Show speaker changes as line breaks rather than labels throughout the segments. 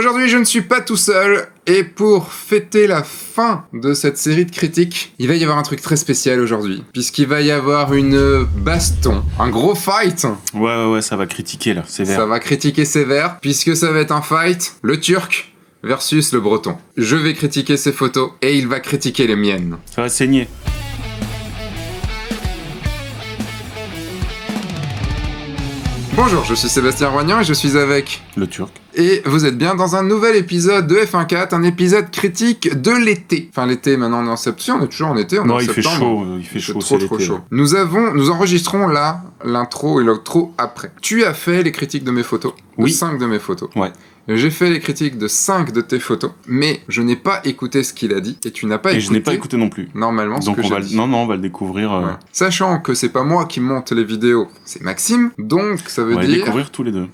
Aujourd'hui, je ne suis pas tout seul, et pour fêter la fin de cette série de critiques, il va y avoir un truc très spécial aujourd'hui, puisqu'il va y avoir une baston, un gros fight.
Ouais, ça va critiquer là, sévère.
Ça va critiquer sévère, puisque ça va être un fight, le Turc versus le Breton. Je vais critiquer ses photos, et il va critiquer les miennes.
Ça va saigner.
Bonjour, je suis Sébastien Roignan et je suis avec...
Le Turc.
Et vous êtes bien dans un nouvel épisode de F1.4, un épisode critique de l'été. Enfin l'été, maintenant on est en septembre, on est toujours en été, on est en septembre.
Il fait chaud,
c'est trop chaud. Nous enregistrons là l'intro et l'outro après. Tu as fait les critiques de mes photos, de 5 de mes photos.
Ouais.
J'ai fait les critiques de 5 de tes photos, mais je n'ai pas écouté ce qu'il a dit, et tu n'as pas écouté...
Et je n'ai pas écouté non plus.
Normalement, ce que j'ai dit.
Non, on va le découvrir.
Ouais. Sachant que c'est pas moi qui monte les vidéos, c'est Maxime, donc ça veut dire...
On va découvrir tous les deux.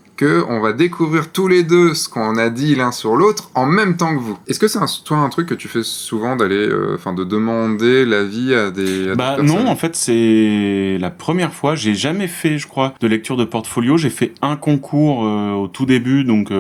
On va découvrir tous les deux ce qu'on a dit l'un sur l'autre en même temps que vous. Est-ce que c'est toi un truc que tu fais souvent d'aller, de demander l'avis à des personnes?
Non, en fait c'est la première fois. J'ai jamais fait, je crois, de lecture de portfolio. J'ai fait un concours au tout début, donc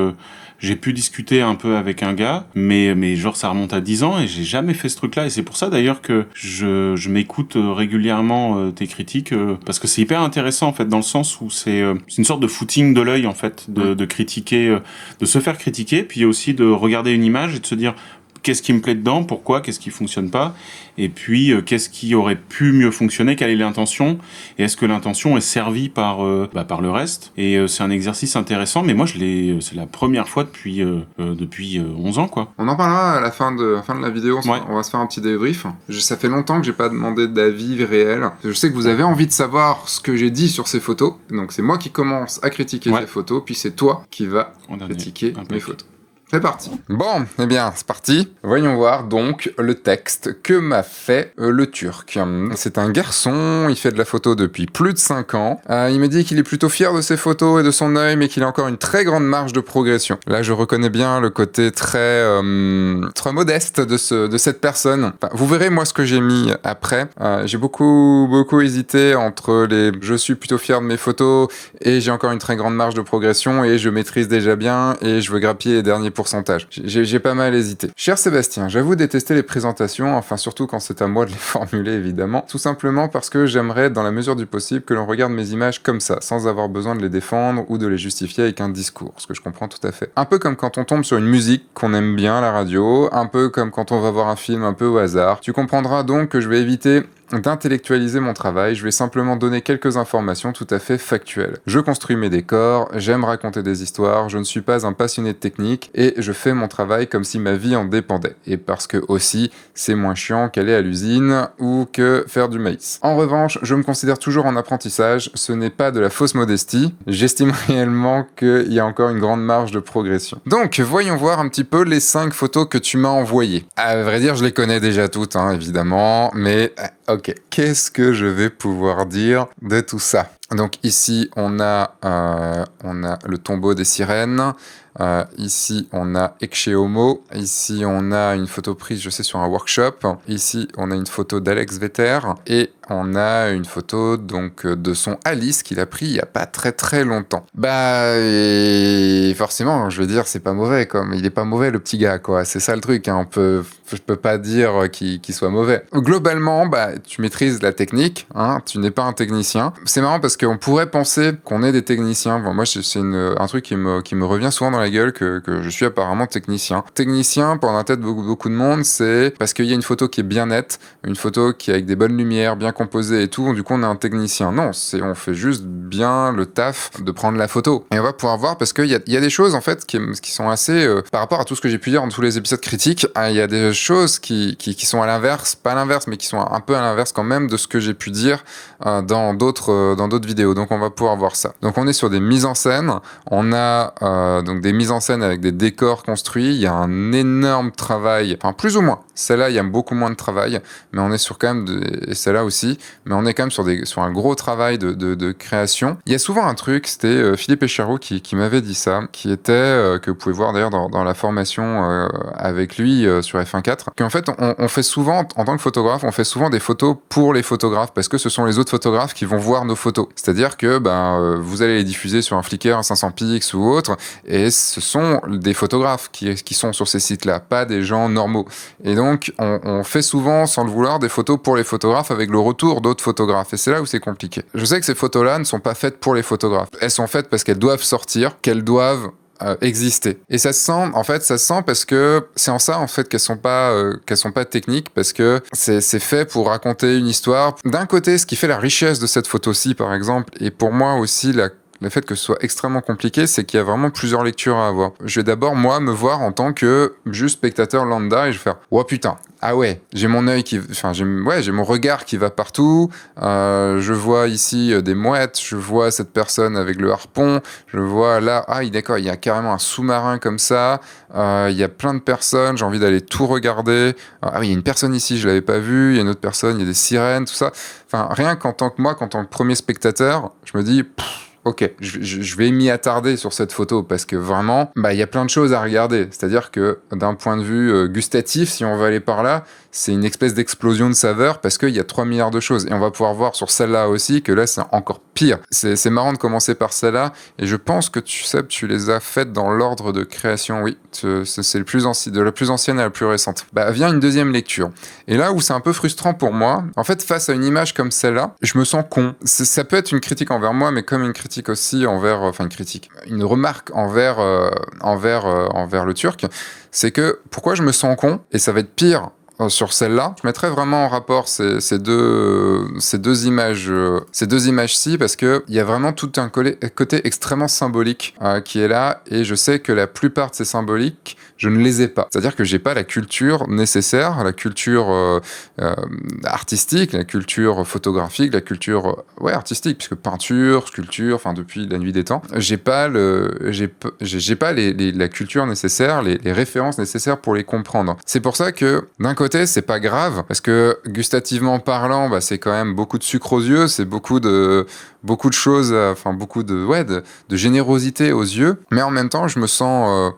j'ai pu discuter un peu avec un gars, mais genre ça remonte à 10 ans et j'ai jamais fait ce truc-là. Et c'est pour ça d'ailleurs que je m'écoute régulièrement tes critiques, parce que c'est hyper intéressant en fait, dans le sens où c'est une sorte de footing de l'œil en fait, de critiquer, de se faire critiquer, puis aussi de regarder une image et de se dire qu'est-ce qui me plaît dedans, pourquoi, qu'est-ce qui fonctionne pas, et puis qu'est-ce qui aurait pu mieux fonctionner, quelle est l'intention, et est-ce que l'intention est servie par le reste. Et c'est un exercice intéressant, mais moi c'est la première fois depuis 11 ans quoi.
On en parlera à la fin de la vidéo, on va se faire un petit débrief. Ça fait longtemps que j'ai pas demandé d'avis réel. Je sais que vous avez envie de savoir ce que j'ai dit sur ces photos, donc c'est moi qui commence à critiquer ces photos, puis c'est toi qui vas critiquer mes photos. C'est parti. Bon, eh bien, c'est parti. Voyons voir donc le texte que m'a fait le Turc. C'est un garçon, il fait de la photo depuis plus de 5 ans. Il me dit qu'il est plutôt fier de ses photos et de son œil, mais qu'il a encore une très grande marge de progression. Là, je reconnais bien le côté très modeste de cette personne. Enfin, vous verrez, moi, ce que j'ai mis après. J'ai beaucoup hésité entre les « je suis plutôt fier de mes photos » et « j'ai encore une très grande marge de progression » et « je maîtrise déjà bien » et « je veux grappiller les derniers pourcentage. J'ai pas mal hésité. Cher Sébastien, j'avoue détester les présentations, enfin surtout quand c'est à moi de les formuler évidemment, tout simplement parce que j'aimerais dans la mesure du possible que l'on regarde mes images comme ça, sans avoir besoin de les défendre ou de les justifier avec un discours, ce que je comprends tout à fait. Un peu comme quand on tombe sur une musique qu'on aime bien à la radio, un peu comme quand on va voir un film un peu au hasard. Tu comprendras donc que je vais éviter d'intellectualiser mon travail, je vais simplement donner quelques informations tout à fait factuelles. Je construis mes décors, j'aime raconter des histoires, je ne suis pas un passionné de technique et je fais mon travail comme si ma vie en dépendait. Et parce que aussi, c'est moins chiant qu'aller à l'usine ou que faire du maïs. En revanche, je me considère toujours en apprentissage, ce n'est pas de la fausse modestie, j'estime réellement qu'il y a encore une grande marge de progression. Donc, voyons voir un petit peu les 5 photos que tu m'as envoyées. À vrai dire, je les connais déjà toutes, évidemment, mais... Ok, qu'est-ce que je vais pouvoir dire de tout ça? Donc ici, on a le tombeau des sirènes. Ici, on a Ecce Homo. Ici, on a une photo prise, je sais, sur un workshop. Ici, on a une photo d'Alex Vetter. Et on a une photo donc de son Alice qu'il a pris il y a pas très longtemps. Et forcément, je veux dire, c'est pas mauvais, comme il est pas mauvais le petit gars, quoi. C'est ça le truc, je peux pas dire qu'il soit mauvais. Globalement, tu maîtrises la technique, tu n'es pas un technicien. C'est marrant parce qu'on pourrait penser qu'on est des techniciens. Bon, moi, c'est un truc qui me revient souvent dans la gueule que je suis apparemment technicien. Technicien, pour la tête de beaucoup de monde, c'est parce qu'il y a une photo qui est bien nette, une photo qui est avec des bonnes lumières, bien composée et tout, du coup on est un technicien. Non, on fait juste bien le taf de prendre la photo. Et on va pouvoir voir parce qu'il y a des choses en fait qui sont assez, par rapport à tout ce que j'ai pu dire dans tous les épisodes critiques, il y a des choses qui sont à l'inverse, pas à l'inverse, mais qui sont un peu à l'inverse quand même de ce que j'ai pu dire dans d'autres vidéos. Donc on va pouvoir voir ça. Donc on est sur des mises en scène, on a donc des mises en scène avec des décors construits, il y a un énorme travail, enfin plus ou moins, Celle-là, il y a beaucoup moins de travail, mais on est sur quand même, et celle-là aussi, mais on est quand même sur un gros travail de création. Il y a souvent un truc, c'était Philippe Echaroux qui m'avait dit ça, qui était, que vous pouvez voir d'ailleurs dans la formation avec lui sur F1.4, qu'en fait, on fait souvent, en tant que photographe, on fait souvent des photos pour les photographes, parce que ce sont les autres photographes qui vont voir nos photos. C'est-à-dire que vous allez les diffuser sur un Flickr, un 500 px ou autre, et ce sont des photographes qui sont sur ces sites-là, pas des gens normaux. Et donc, on fait souvent, sans le vouloir, des photos pour les photographes avec le retour d'autres photographes. Et c'est là où c'est compliqué. Je sais que ces photos-là ne sont pas faites pour les photographes. Elles sont faites parce qu'elles doivent sortir, qu'elles doivent exister. Et ça se sent parce que c'est en ça en fait qu'elles sont pas techniques, parce que c'est fait pour raconter une histoire. D'un côté, ce qui fait la richesse de cette photo-ci, par exemple, et pour moi aussi le fait que ce soit extrêmement compliqué, c'est qu'il y a vraiment plusieurs lectures à avoir. Je vais d'abord, moi, me voir en tant que juste spectateur lambda et je vais faire « Oh putain, ah ouais, j'ai mon œil j'ai mon regard qui va partout, je vois ici des mouettes, je vois cette personne avec le harpon, je vois là, d'accord, il y a carrément un sous-marin comme ça, il y a plein de personnes, j'ai envie d'aller tout regarder, il y a une personne ici, je l'avais pas vue, il y a une autre personne, il y a des sirènes, tout ça. Enfin, rien qu'en tant que premier spectateur, je me dis... Ok, je vais m'y attarder sur cette photo parce que vraiment, il y a plein de choses à regarder. C'est-à-dire que d'un point de vue gustatif, si on va aller par là, c'est une espèce d'explosion de saveurs parce qu'il y a 3 milliards de choses. Et on va pouvoir voir sur celle-là aussi que là, c'est encore pire. C'est marrant de commencer par celle-là. Et je pense que tu les as faites dans l'ordre de création. Oui, c'est de la plus ancienne à la plus récente. Vient une deuxième lecture. Et là où c'est un peu frustrant pour moi, en fait, face à une image comme celle-là, je me sens con. Ça peut être une critique envers moi, mais comme une critique aussi une remarque envers le Turc, c'est que pourquoi je me sens con, et ça va être pire sur celle-là, je mettrais vraiment en rapport ces deux images-ci, parce que il y a vraiment tout un côté extrêmement symbolique qui est là, et je sais que la plupart de ces symboliques, je ne les ai pas. C'est-à-dire que j'ai pas la culture nécessaire, la culture artistique, la culture photographique, la culture artistique, puisque peinture, sculpture, depuis la nuit des temps, j'ai pas la culture nécessaire, les références nécessaires pour les comprendre. C'est pour ça que d'un côté, c'est pas grave, parce que gustativement parlant, c'est quand même beaucoup de sucre aux yeux, c'est beaucoup de choses, beaucoup de générosité aux yeux, mais en même temps, je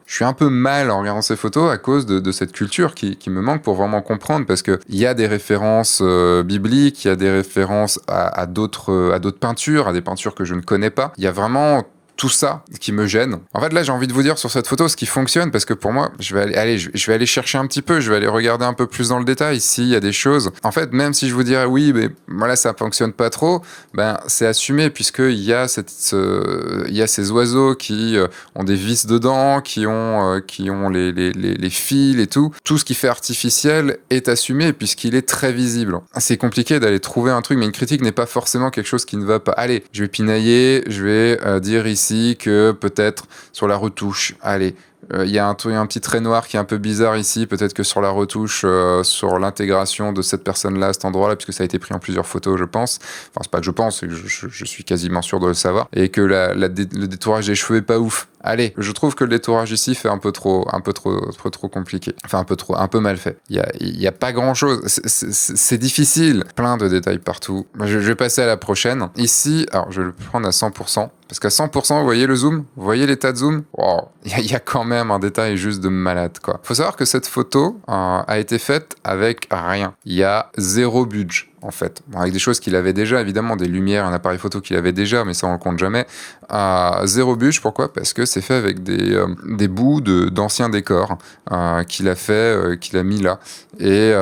suis un peu mal en regardant ces photos à cause de cette culture qui me manque pour vraiment comprendre, parce que il y a des références bibliques, il y a des références à d'autres peintures, à des peintures que je ne connais pas. Il y a vraiment tout ça qui me gêne. En fait, là, j'ai envie de vous dire sur cette photo ce qui fonctionne, parce que pour moi, je vais aller chercher un petit peu, je vais aller regarder un peu plus dans le détail s'il y a des choses. En fait, même si je vous dirais oui, mais voilà, ça fonctionne pas trop, c'est assumé, puisqu'il y a ces oiseaux qui ont des vis dedans, qui ont les fils et tout. Tout ce qui fait artificiel est assumé, puisqu'il est très visible. C'est compliqué d'aller trouver un truc, mais une critique n'est pas forcément quelque chose qui ne va pas. Allez, je vais pinailler, je vais dire ici que peut-être sur la retouche, allez, il y a un petit trait noir qui est un peu bizarre ici, peut-être que sur la retouche, sur l'intégration de cette personne-là à cet endroit-là, puisque ça a été pris en plusieurs photos, je pense. Enfin, c'est pas que je pense, c'est que je suis quasiment sûr de le savoir. Et que le détourage des cheveux est pas ouf. Allez, je trouve que le détourage ici fait un peu trop compliqué. Enfin, un peu mal fait. Il y a pas grand-chose. C'est difficile. Plein de détails partout. Je vais passer à la prochaine. Ici, alors, je vais le prendre à 100%. Parce qu'à 100%, vous voyez le zoom? Vous voyez l'état de zoom? Wow. Il y a quand même un détail juste de malade, quoi. Faut savoir que cette photo a été faite avec rien. Il y a 0 budget, en fait. Avec des choses qu'il avait déjà, évidemment, des lumières, un appareil photo qu'il avait déjà, mais ça on le compte jamais. 0 budget, pourquoi? Parce que c'est fait avec des bouts d'anciens décors qu'il a mis là. Et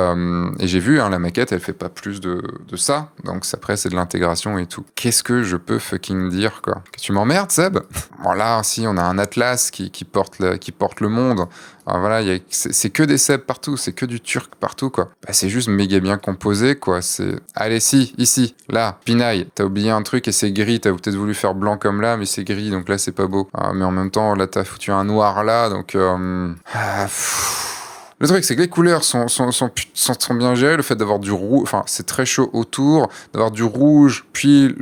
j'ai vu, la maquette, elle fait pas plus de ça. Donc après, c'est de l'intégration et tout. Qu'est-ce que je peux fucking dire, quoi? Que tu m'emmerdes, Seb? Bon, là, si, on a un atlas qui porte le monde. Alors voilà, c'est que des Seb partout, c'est que du turc partout, quoi. C'est juste méga bien composé, quoi. Allez, si, ici, là, Pinaille, t'as oublié un truc et c'est gris, t'as peut-être voulu faire blanc comme là, mais c'est gris, donc là, c'est pas beau. Mais en même temps, là, t'as foutu un noir là, donc... Le truc, c'est que les couleurs sont bien gérées. Le fait d'avoir du rouge, enfin, c'est très chaud autour, d'avoir du rouge, puis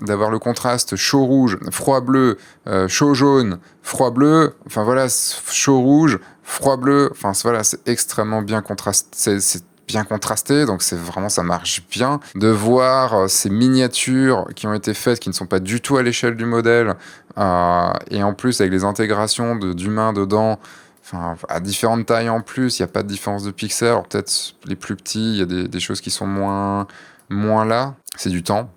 d'avoir le contraste chaud rouge, froid bleu, chaud jaune, froid bleu. Enfin voilà, chaud rouge, froid bleu. Enfin voilà, c'est extrêmement bien contrasté. C'est bien contrasté, donc c'est vraiment, ça marche bien. De voir ces miniatures qui ont été faites, qui ne sont pas du tout à l'échelle du modèle, et en plus avec les intégrations d'humains dedans. Enfin, à différentes tailles en plus, il n'y a pas de différence de pixels. Alors peut-être les plus petits, il y a des choses qui sont moins là. C'est du temps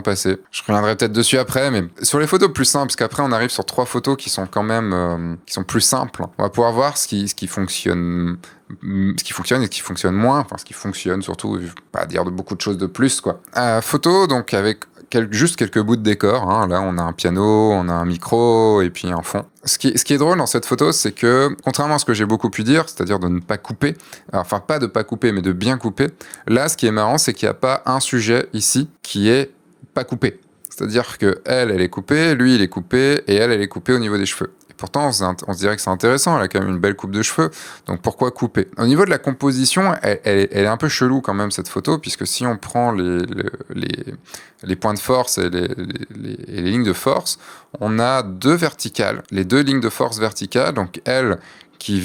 passé. Je reviendrai peut-être dessus après, mais sur les photos plus simples, parce qu'après on arrive sur 3 photos qui sont quand même qui sont plus simples. On va pouvoir voir ce qui fonctionne et ce qui fonctionne moins, enfin ce qui fonctionne surtout, je vais pas dire de beaucoup de choses de plus quoi. Photo donc avec juste quelques bouts de décor, hein. Là on a un piano, on a un micro et puis un fond. Ce qui est drôle dans cette photo, c'est que contrairement à ce que j'ai beaucoup pu dire, c'est-à-dire de ne pas couper, enfin pas de pas couper mais de bien couper, là ce qui est marrant c'est qu'il n'y a pas un sujet ici qui est pas coupé. C'est-à-dire que elle est coupée, lui il est coupé et elle est coupée au niveau des cheveux. Pourtant, on se dirait que c'est intéressant, elle a quand même une belle coupe de cheveux, donc pourquoi couper? Au niveau de la composition, elle est un peu chelou quand même cette photo, puisque si on prend les points de force et les lignes de force, on a deux verticales, les deux lignes de force verticales, donc elle qui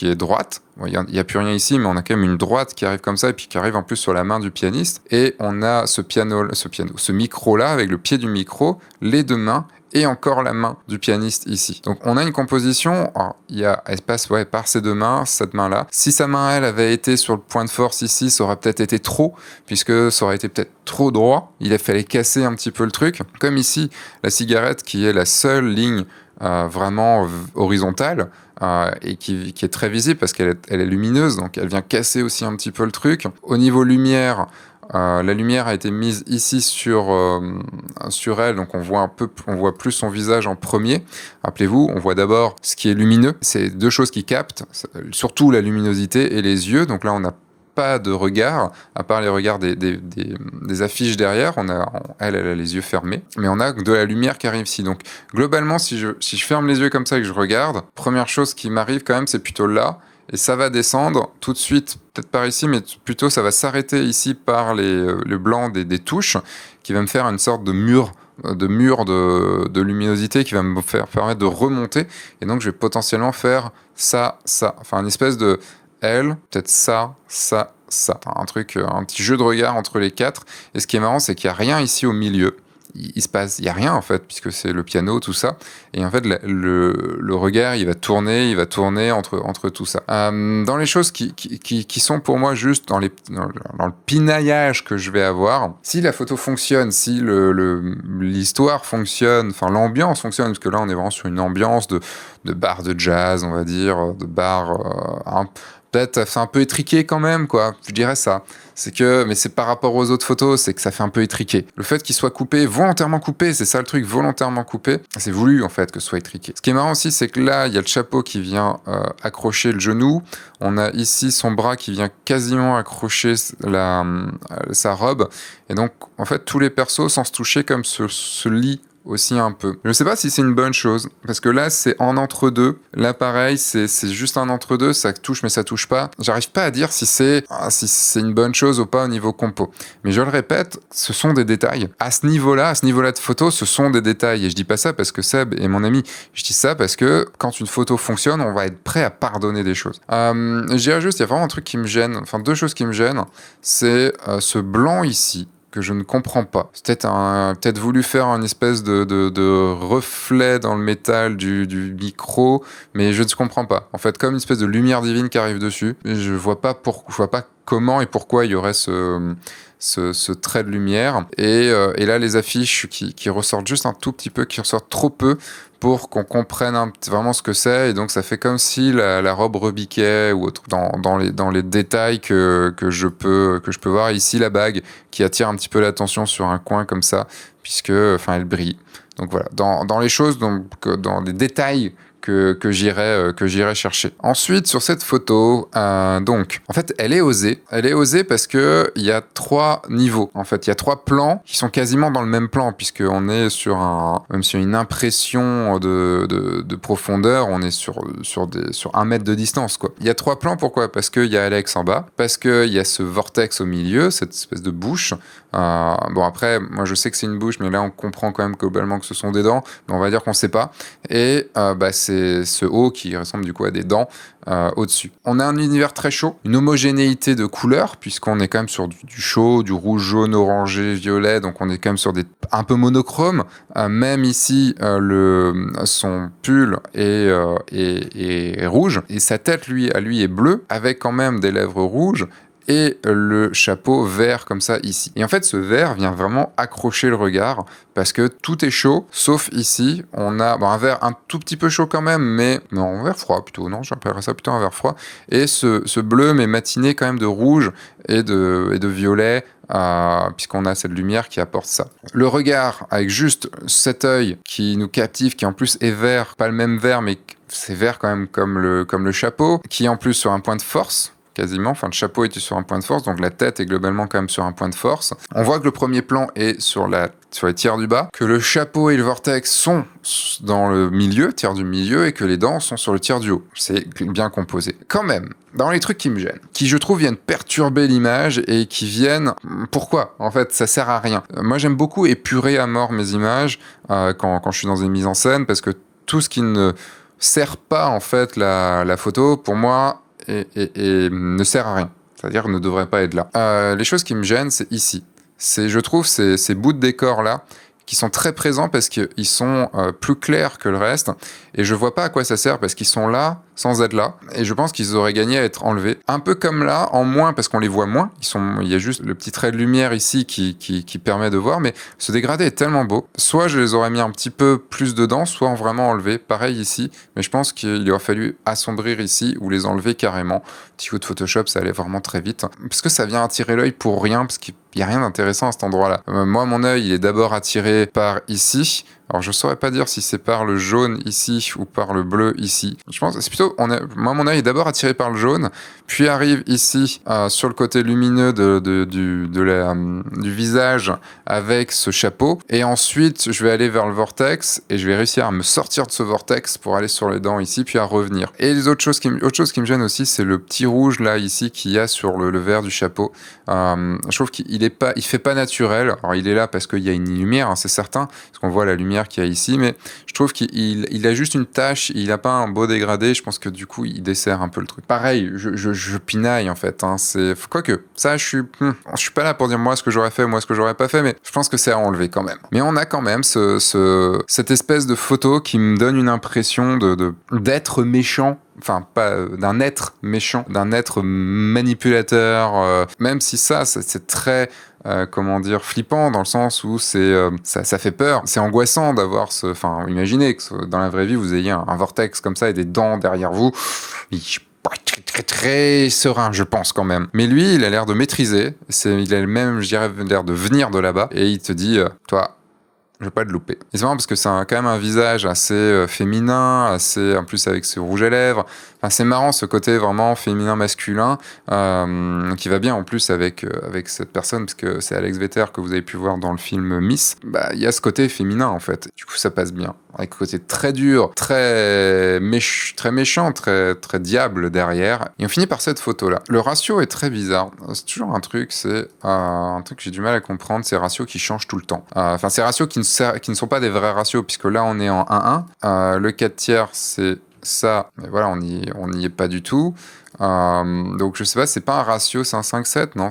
est droite. Il n'y a plus rien ici, mais on a quand même une droite qui arrive comme ça, et puis qui arrive en plus sur la main du pianiste. Et on a ce micro-là, avec le pied du micro, les deux mains, et encore la main du pianiste ici. Donc on a une composition, elle passe par ces deux mains, cette main-là. Si sa main, elle, avait été sur le point de force ici, ça aurait peut-être été trop, puisque ça aurait été peut-être trop droit. Il a fallu casser un petit peu le truc. Comme ici, la cigarette qui est la seule ligne vraiment horizontale, et qui est très visible parce qu'elle est lumineuse, donc elle vient casser aussi un petit peu le truc. Au niveau lumière, la lumière a été mise ici sur elle, donc on voit plus son visage en premier. Rappelez-vous, on voit d'abord ce qui est lumineux. C'est deux choses qui captent, surtout la luminosité et les yeux. Donc là, on n'a pas de regard, à part les regards des affiches derrière. Elle a les yeux fermés, mais on a de la lumière qui arrive ici. Donc globalement, si je ferme les yeux comme ça et que je regarde, première chose qui m'arrive quand même, c'est plutôt là. Et ça va descendre tout de suite, peut-être par ici, mais plutôt ça va s'arrêter ici par le blanc des touches, qui va me faire une sorte de mur de luminosité qui va me permettre de remonter. Et donc je vais potentiellement faire ça. Enfin une espèce de L, peut-être ça. Un petit jeu de regard entre les quatre. Et ce qui est marrant, c'est qu'il n'y a rien ici au milieu. Il y a rien en fait, puisque c'est le piano, tout ça. Et en fait, le regard, il va tourner entre tout ça. Dans les choses qui sont pour moi juste dans le pinaillage que je vais avoir, si la photo fonctionne, si l'histoire fonctionne, enfin l'ambiance fonctionne, parce que là on est vraiment sur une ambiance de bar de jazz, on va dire, de bar peut-être c'est un peu étriqué quand même, quoi. Je dirais ça. Mais c'est par rapport aux autres photos, c'est que ça fait un peu étriqué. Le fait qu'il soit coupé, volontairement coupé, c'est ça le truc, volontairement coupé. C'est voulu en fait que ce soit étriqué. Ce qui est marrant aussi, c'est que là, il y a le chapeau qui vient accrocher le genou. On a ici son bras qui vient quasiment accrocher sa robe. Et donc, en fait, tous les persos, sans se toucher, comme se lient aussi un peu. Je ne sais pas si c'est une bonne chose, parce que là c'est en entre-deux. Là pareil, c'est juste un entre-deux, ça touche mais ça touche pas. J'arrive pas à dire si c'est une bonne chose ou pas au niveau compo. Mais je le répète, ce sont des détails. À ce niveau-là de photo, ce sont des détails. Et je dis pas ça parce que Seb est mon ami. Je dis ça parce que quand une photo fonctionne, on va être prêt à pardonner des choses. Je dirais juste, il y a vraiment un truc qui me gêne, enfin deux choses qui me gênent, c'est ce blanc ici, que je ne comprends pas. C'est peut-être voulu faire une espèce de reflet dans le métal du micro, mais je ne comprends pas. En fait, comme une espèce de lumière divine qui arrive dessus, je vois pas comment et pourquoi il y aurait ce trait de lumière. Et là, les affiches qui ressortent juste un tout petit peu, qui ressortent trop peu pour qu'on comprenne vraiment ce que c'est. Et donc, ça fait comme si la robe rebiquait ou autre. Dans les détails que je peux voir. Ici, la bague qui attire un petit peu l'attention sur un coin comme ça, puisque, elle brille. Donc voilà, dans les choses, dans les détails que j'irai chercher. Ensuite, sur cette photo, donc, en fait, elle est osée. Elle est osée parce que il y a 3 niveaux. En fait, il y a 3 plans qui sont quasiment dans le même plan, puisqu'on est sur même sur une impression de profondeur, on est sur 1 mètre de distance, quoi. Il y a 3 plans, pourquoi? Parce qu'il y a Alex en bas, parce qu'il y a ce vortex au milieu, cette espèce de bouche. Bon, après, moi, je sais que c'est une bouche, mais là, on comprend quand même globalement que ce sont des dents, mais on va dire qu'on sait pas. Et c'est ce haut qui ressemble du coup à des dents au-dessus. On a un univers très chaud, une homogénéité de couleurs, puisqu'on est quand même sur du chaud, du rouge, jaune, orangé, violet, donc on est quand même sur des un peu monochrome. Même ici, son pull est rouge, et sa tête, lui est bleue, avec quand même des lèvres rouges, et le chapeau vert comme ça ici. Et en fait, ce vert vient vraiment accrocher le regard parce que tout est chaud, sauf ici, on a un vert un tout petit peu chaud quand même, mais non, un vert froid plutôt, non, j'appellerais ça plutôt un vert froid. Et ce bleu, mais matiné quand même de rouge et de violet, puisqu'on a cette lumière qui apporte ça. Le regard, avec juste cet œil qui nous captive, qui en plus est vert, pas le même vert, mais c'est vert quand même comme le chapeau, qui est en plus sur un point de force, quasiment, enfin le chapeau était sur un point de force, donc la tête est globalement quand même sur un point de force. On voit que le premier plan est sur les tiers du bas, que le chapeau et le vortex sont dans le milieu, tiers du milieu, et que les dents sont sur le tiers du haut. C'est bien composé. Quand même, dans les trucs qui me gênent, qui je trouve viennent perturber l'image et qui viennent... Pourquoi? En fait, ça sert à rien. Moi, j'aime beaucoup épurer à mort mes images quand je suis dans une mise en scène, parce que tout ce qui ne sert pas en fait la photo, pour moi, et ne sert à rien. C'est-à-dire ne devrait pas être là. Les choses qui me gênent, c'est ici. Je trouve ces bouts de décor là qui sont très présents parce qu'ils sont plus clairs que le reste, et je vois pas à quoi ça sert parce qu'ils sont là sans être là, et je pense qu'ils auraient gagné à être enlevés. Un peu comme là, en moins parce qu'on les voit moins, il y a juste le petit trait de lumière ici qui permet de voir, mais ce dégradé est tellement beau. Soit je les aurais mis un petit peu plus dedans, soit vraiment enlevé. Pareil ici, mais je pense qu'il aurait fallu assombrir ici ou les enlever carrément. Petit coup de Photoshop, ça allait vraiment très vite, parce que ça vient attirer l'œil pour rien, parce qu'il n'y a rien d'intéressant à cet endroit-là. Moi, mon œil, il est d'abord attiré par ici. Alors, je saurais pas dire si c'est par le jaune ici ou par le bleu ici. Je pense que c'est plutôt... Moi, mon œil est d'abord attiré par le jaune, puis arrive ici, sur le côté lumineux du visage avec ce chapeau. Et ensuite, je vais aller vers le vortex et je vais réussir à me sortir de ce vortex pour aller sur les dents ici, puis à revenir. Et les autre chose qui me gêne aussi, c'est le petit rouge là, ici, qu'il y a sur le vert du chapeau. Je trouve il fait pas naturel. Alors, il est là parce qu'il y a une lumière, hein, c'est certain, parce qu'on voit la lumière qu'il y a ici, mais je trouve qu'il a juste une tache, il a pas un beau dégradé, je pense que du coup il dessert un peu le truc. Pareil, je pinaille en fait, hein, quoique, ça je suis pas là pour dire moi ce que j'aurais fait, moi ce que j'aurais pas fait, mais je pense que c'est à enlever quand même. Mais on a quand même cette espèce de photo qui me donne une impression d'être méchant. Enfin, pas d'un être méchant, d'un être manipulateur, même si c'est très, flippant, dans le sens où ça fait peur. C'est angoissant d'avoir imaginez que dans la vraie vie, vous ayez un vortex comme ça et des dents derrière vous. Il est pas très, très, très serein, je pense, quand même. Mais lui, il a l'air de maîtriser. Il a même, je dirais, l'air de venir de là-bas. Et il te dit, toi, je vais pas te louper. Et c'est marrant parce que c'est quand même un visage assez féminin, assez, en plus avec ce rouge à lèvres. Enfin, c'est marrant ce côté vraiment féminin-masculin qui va bien en plus avec cette personne, parce que c'est Alex Vetter que vous avez pu voir dans le film Miss. Il y a ce côté féminin en fait. Du coup, ça passe bien. Avec le côté très dur, très méchant, très, très diable derrière. Et on finit par cette photo-là. Le ratio est très bizarre. C'est toujours un truc que j'ai du mal à comprendre, ces ratios qui changent tout le temps. Enfin, ces ratios qui ne sont pas des vrais ratios, puisque là, on est en 1-1. Le 4/3, c'est ça, mais voilà, on n'y est pas du tout. Donc je sais pas, c'est pas un ratio, c'est un 5-7, non,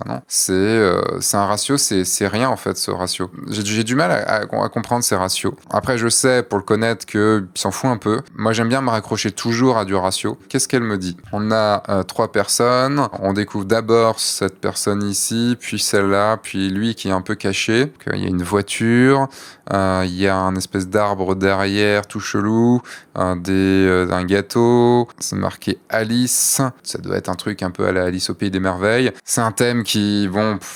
non. C'est un ratio, c'est rien en fait, ce ratio. J'ai du mal à comprendre ces ratios. Après, je sais, pour le connaître, qu'il s'en fout un peu. Moi, j'aime bien me raccrocher toujours à du ratio. Qu'est-ce qu'elle me dit? On a 3 personnes, on découvre d'abord cette personne ici, puis celle-là, puis lui qui est un peu caché. Il y a une voiture, il y a un espèce d'arbre derrière, tout chelou, un gâteau, c'est marqué Alice. Ça doit être un truc un peu à la Alice au Pays des Merveilles. C'est un thème qui,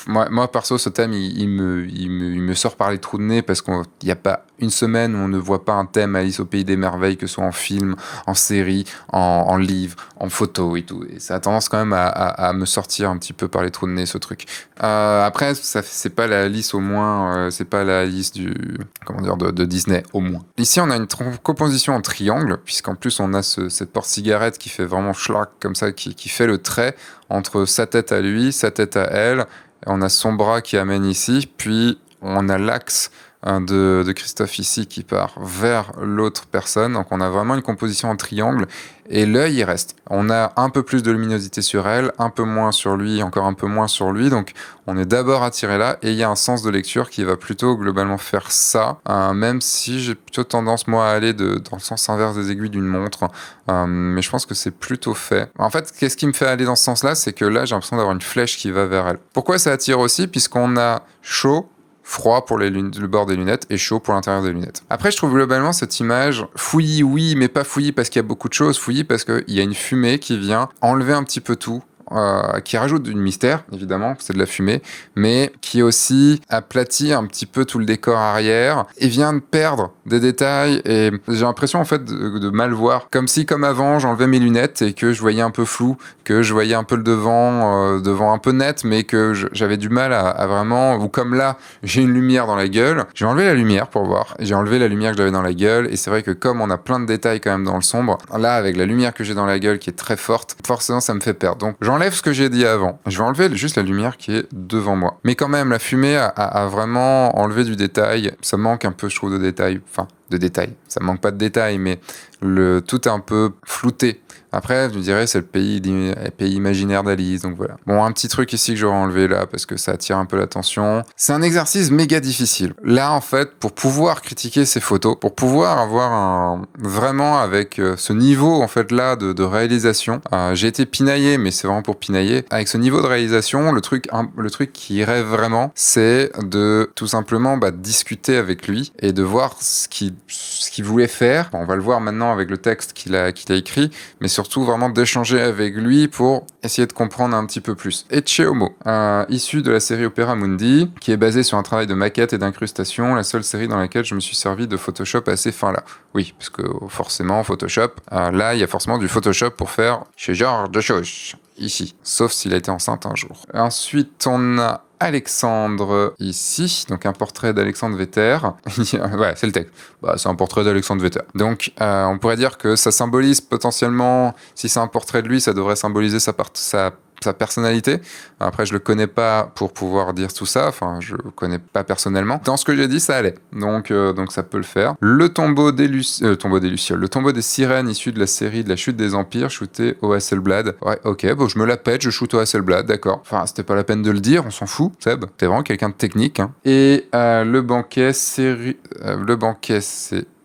moi perso, ce thème, il me sort par les trous de nez parce qu'il n'y a pas une semaine où on ne voit pas un thème Alice au Pays des Merveilles, que ce soit en film, en série, en livre, en photo et tout. Et ça a tendance quand même à me sortir un petit peu par les trous de nez, ce truc. Après, c'est pas la Alice au moins, c'est pas la Alice de Disney au moins. Ici, on a une composition en triangle, puisqu'en plus, on a cette porte-cigarette qui fait vraiment schlag comme ça, qui fait le trait entre sa tête à lui, sa tête à elle. On a son bras qui amène ici, puis on a l'axe de Christophe ici qui part vers l'autre personne. Donc on a vraiment une composition en triangle et l'œil il reste. On a un peu plus de luminosité sur elle, un peu moins sur lui, encore un peu moins sur lui. Donc on est d'abord attiré là et il y a un sens de lecture qui va plutôt globalement faire ça, même si j'ai plutôt tendance moi à aller dans le sens inverse des aiguilles d'une montre. Mais je pense que c'est plutôt fait. En fait, qu'est-ce qui me fait aller dans ce sens-là, c'est que là j'ai l'impression d'avoir une flèche qui va vers elle. Pourquoi ça attire aussi? Puisqu'on a chaud, froid pour le bord des lunettes et chaud pour l'intérieur des lunettes. Après, je trouve globalement cette image fouillis, oui, mais pas fouillis parce qu'il y a beaucoup de choses, fouillis parce qu'il y a une fumée qui vient enlever un petit peu tout. Qui rajoute du mystère, évidemment, c'est de la fumée, mais qui aussi aplatit un petit peu tout le décor arrière et vient de perdre des détails et j'ai l'impression en fait de mal voir. Comme si, comme avant, j'enlevais mes lunettes et que je voyais un peu flou, que je voyais un peu le devant un peu net, mais que j'avais du mal à vraiment, ou comme là, j'ai une lumière dans la gueule, j'ai enlevé la lumière pour voir, j'ai enlevé la lumière que j'avais dans la gueule et c'est vrai que comme on a plein de détails quand même dans le sombre, là, avec la lumière que j'ai dans la gueule qui est très forte, forcément ça me fait perdre. Donc j'enlève ce que j'ai dit avant. Je vais enlever juste la lumière qui est devant moi. Mais quand même, la fumée a vraiment enlevé du détail. Ça manque un peu, je trouve, de détail. Enfin, de détail. Ça manque pas de détail, mais tout est un peu flouté. Après, je dirais, c'est le pays imaginaire d'Alice, donc voilà. Bon, un petit truc ici que j'aurais enlevé là, parce que ça attire un peu l'attention. C'est un exercice méga difficile. Là, en fait, pour pouvoir critiquer ces photos, pour pouvoir avoir vraiment avec ce niveau, en fait, là, de réalisation, j'ai été pinaillé, mais c'est vraiment pour pinailler. Avec ce niveau de réalisation, le truc qui irait vraiment, c'est de tout simplement discuter avec lui et de voir ce qu'il voulait faire. Bon, on va le voir maintenant avec le texte qu'il a écrit, mais surtout vraiment d'échanger avec lui pour essayer de comprendre un petit peu plus. Ecce Homo, issu de la série Opera Mundi, qui est basée sur un travail de maquette et d'incrustation, la seule série dans laquelle je me suis servi de Photoshop à ces fins-là. Oui, parce que forcément, Photoshop, là, il y a forcément du Photoshop pour faire ce genre de choses, ici. Sauf s'il a été enceinte un jour. Ensuite, on a Alexandre ici, donc un portrait d'Alexandre Vetter. Ouais, c'est le texte. C'est un portrait d'Alexandre Vetter. Donc, on pourrait dire que ça symbolise potentiellement, si c'est un portrait de lui, ça devrait symboliser sa personnalité. Après, je le connais pas pour pouvoir dire tout ça. Enfin, je le connais pas personnellement. Dans ce que j'ai dit, ça allait. Donc ça peut le faire. Le tombeau des Lucioles. Le tombeau des sirènes issu de la série de la chute des empires, shooté au Hasselblad. Ouais, ok, bon, je me la pète, je shoot au Hasselblad, d'accord. Enfin, c'était pas la peine de le dire, on s'en fout, Seb. T'es vraiment quelqu'un de technique, hein. Et le banquet, c'est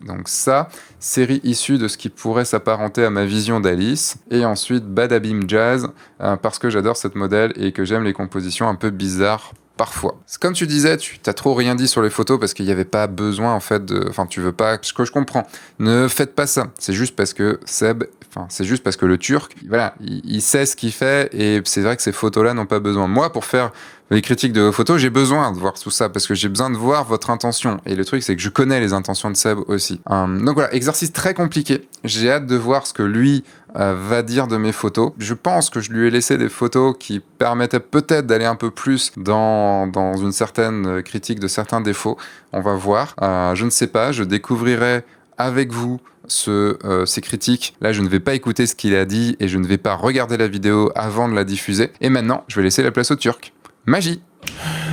donc ça, série issue de ce qui pourrait s'apparenter à ma vision d'Alice. Et ensuite, Badabim Jazz, parce que j'adore cette modèle et que j'aime les compositions un peu bizarres parfois. C'est comme tu disais, tu t'as trop rien dit sur les photos parce qu'il n'y avait pas besoin en fait Enfin, tu veux pas... Ce que je comprends. Ne faites pas ça. C'est juste parce que c'est juste parce que le Turc, voilà, il sait ce qu'il fait et c'est vrai que ces photos-là n'ont pas besoin. Moi, pour faire les critiques de vos photos, j'ai besoin de voir tout ça parce que j'ai besoin de voir votre intention. Et le truc, c'est que je connais les intentions de Seb aussi. Donc voilà, exercice très compliqué. J'ai hâte de voir ce que lui va dire de mes photos. Je pense que je lui ai laissé des photos qui permettaient peut-être d'aller un peu plus dans une certaine critique de certains défauts. On va voir. Je ne sais pas, je découvrirai avec vous ces critiques. Là, je ne vais pas écouter ce qu'il a dit et je ne vais pas regarder la vidéo avant de la diffuser. Et maintenant, je vais laisser la place au Turc. Magie!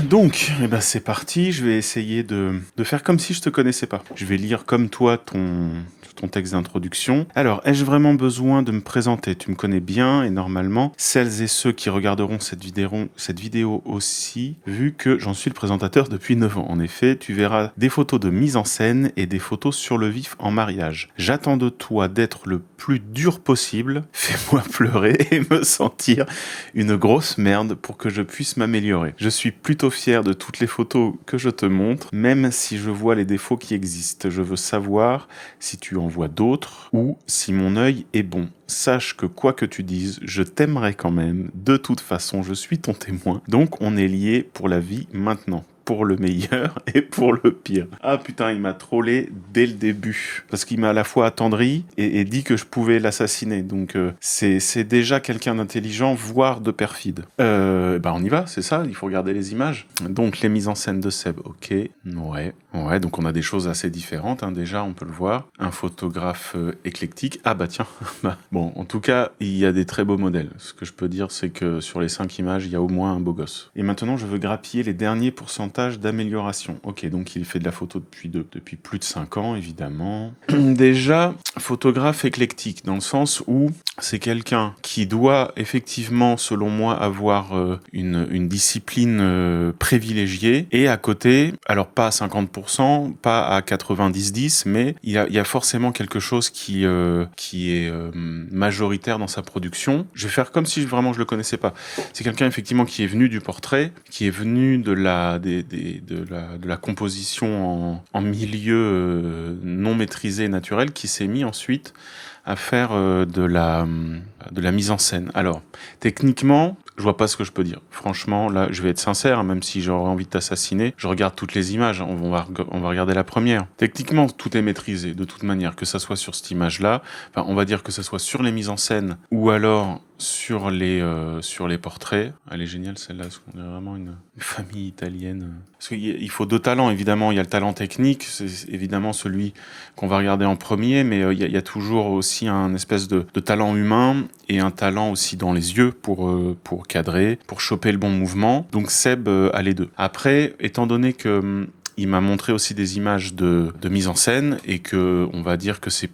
Donc, c'est parti, je vais essayer de faire comme si je te connaissais pas. Je vais lire comme toi ton texte d'introduction. Alors, ai-je vraiment besoin de me présenter? Tu me connais bien et normalement, celles et ceux qui regarderont cette vidéo aussi, vu que j'en suis le présentateur depuis 9 ans. En effet, tu verras des photos de mise en scène et des photos sur le vif en mariage. J'attends de toi d'être le plus dur possible. Fais-moi pleurer et me sentir une grosse merde pour que je puisse m'améliorer. Je suis plutôt fier de toutes les photos que je te montre, même si je vois les défauts qui existent. Je veux savoir si tu en vois d'autres ou si mon œil est bon. Sache que quoi que tu dises, je t'aimerai quand même. De toute façon, je suis ton témoin. Donc on est liés pour la vie maintenant. pour le meilleur et pour le pire. Ah putain, il m'a trollé dès le début. Parce qu'il m'a à la fois attendri et dit que je pouvais l'assassiner. Donc c'est déjà quelqu'un d'intelligent, voire de perfide. On y va, c'est ça, il faut regarder les images. Donc les mises en scène de Seb, ok, ouais, donc on a des choses assez différentes, hein, déjà, on peut le voir. Un photographe éclectique, ah bah tiens, bon, en tout cas, il y a des très beaux modèles. Ce que je peux dire, c'est que sur les 5 images, il y a au moins un beau gosse. Et maintenant, je veux grappiller les derniers pourcentages d'amélioration. Ok, donc il fait de la photo depuis plus de 5 ans, évidemment. Déjà, photographe éclectique, dans le sens où c'est quelqu'un qui doit effectivement, selon moi, avoir une discipline privilégiée, et à côté, alors pas à 50%, pas à 90-10, mais il y a forcément quelque chose qui est majoritaire dans sa production. Je vais faire comme si vraiment je le connaissais pas. C'est quelqu'un effectivement qui est venu du portrait, qui est venu de la composition en milieu non maîtrisé et naturel, qui s'est mis ensuite à faire de la mise en scène. Alors, techniquement, je vois pas ce que je peux dire. Franchement, là, je vais être sincère, hein, même si j'aurais envie de t'assassiner, je regarde toutes les images, on va regarder la première. Techniquement, tout est maîtrisé, de toute manière, que ça soit sur cette image-là, enfin, on va dire que ça soit sur les mises en scène, ou alors sur les portraits. Elle est géniale, celle-là, parce qu'on est vraiment une famille italienne. Parce qu'il faut 2 talents, évidemment. Il y a le talent technique, c'est évidemment celui qu'on va regarder en premier, mais il y a toujours aussi un espèce de talent humain, et un talent aussi dans les yeux pour cadrer, pour choper le bon mouvement. Donc Seb a les deux. Après, étant donné que il m'a montré aussi des images de mise en scène, et que on va dire que c'est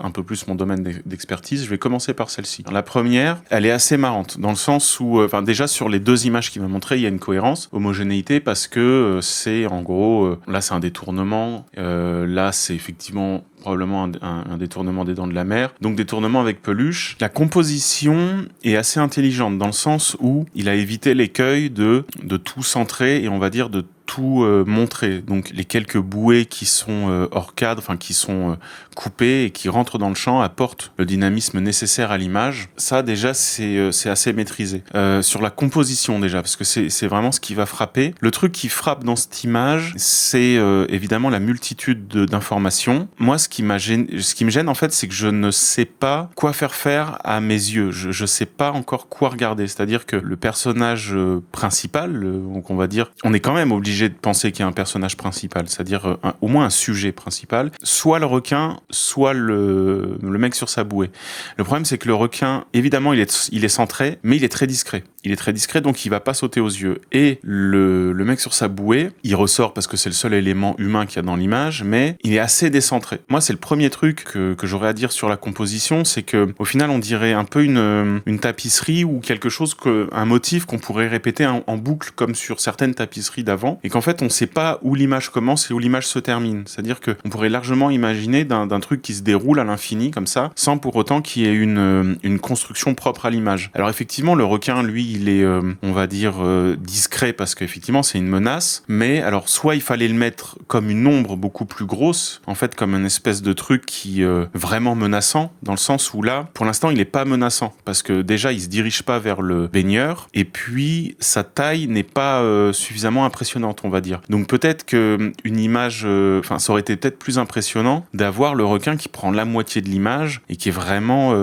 un peu plus mon domaine d'expertise, je vais commencer par celle-ci. La première, elle est assez marrante, dans le sens où, déjà sur les 2 images qu'il m'a montré, il y a une cohérence, homogénéité, parce que c'est en gros, là c'est un détournement, là c'est effectivement probablement un détournement des Dents de la Mer, donc détournement avec peluche. La composition est assez intelligente, dans le sens où il a évité l'écueil de tout centrer, et on va dire de tout montrer. Donc les quelques bouées qui sont hors cadre, enfin qui sont coupées et qui rentrent dans le champ, apportent le dynamisme nécessaire à l'image. Ça déjà c'est assez maîtrisé. Sur la composition déjà, parce que c'est vraiment ce qui va frapper. Le truc qui frappe dans cette image, c'est évidemment la multitude d'informations. Moi, ce qui me gêne en fait, c'est que je ne sais pas quoi faire à mes yeux. Je sais pas encore quoi regarder. C'est-à-dire que le personnage principal, donc on va dire, on est quand même obligé de penser qu'il y a un personnage principal, c'est-à-dire au moins un sujet principal, soit le requin, soit le mec sur sa bouée. Le problème, c'est que le requin, évidemment, il est centré, mais il est très discret. Il est très discret, donc il va pas sauter aux yeux. Et le mec sur sa bouée, il ressort parce que c'est le seul élément humain qu'il y a dans l'image, mais il est assez décentré. Moi, c'est le premier truc que j'aurais à dire sur la composition, c'est que au final, on dirait un peu une tapisserie, ou quelque chose, un motif qu'on pourrait répéter en boucle, comme sur certaines tapisseries d'avant, et qu'en fait, on sait pas où l'image commence et où l'image se termine. C'est-à-dire qu'on pourrait largement imaginer d'un truc qui se déroule à l'infini, comme ça, sans pour autant qu'il y ait une construction propre à l'image. Alors effectivement, le requin, lui, il est, on va dire, discret, parce qu'effectivement, c'est une menace, mais alors, soit il fallait le mettre comme une ombre beaucoup plus grosse, en fait, comme une espèce de truc qui vraiment menaçant, dans le sens où là, pour l'instant, il est pas menaçant, parce que déjà, il se dirige pas vers le baigneur, et puis sa taille n'est pas suffisamment impressionnante, on va dire. Donc peut-être que une image, ça aurait été peut-être plus impressionnant d'avoir le requin qui prend la moitié de l'image et qui est vraiment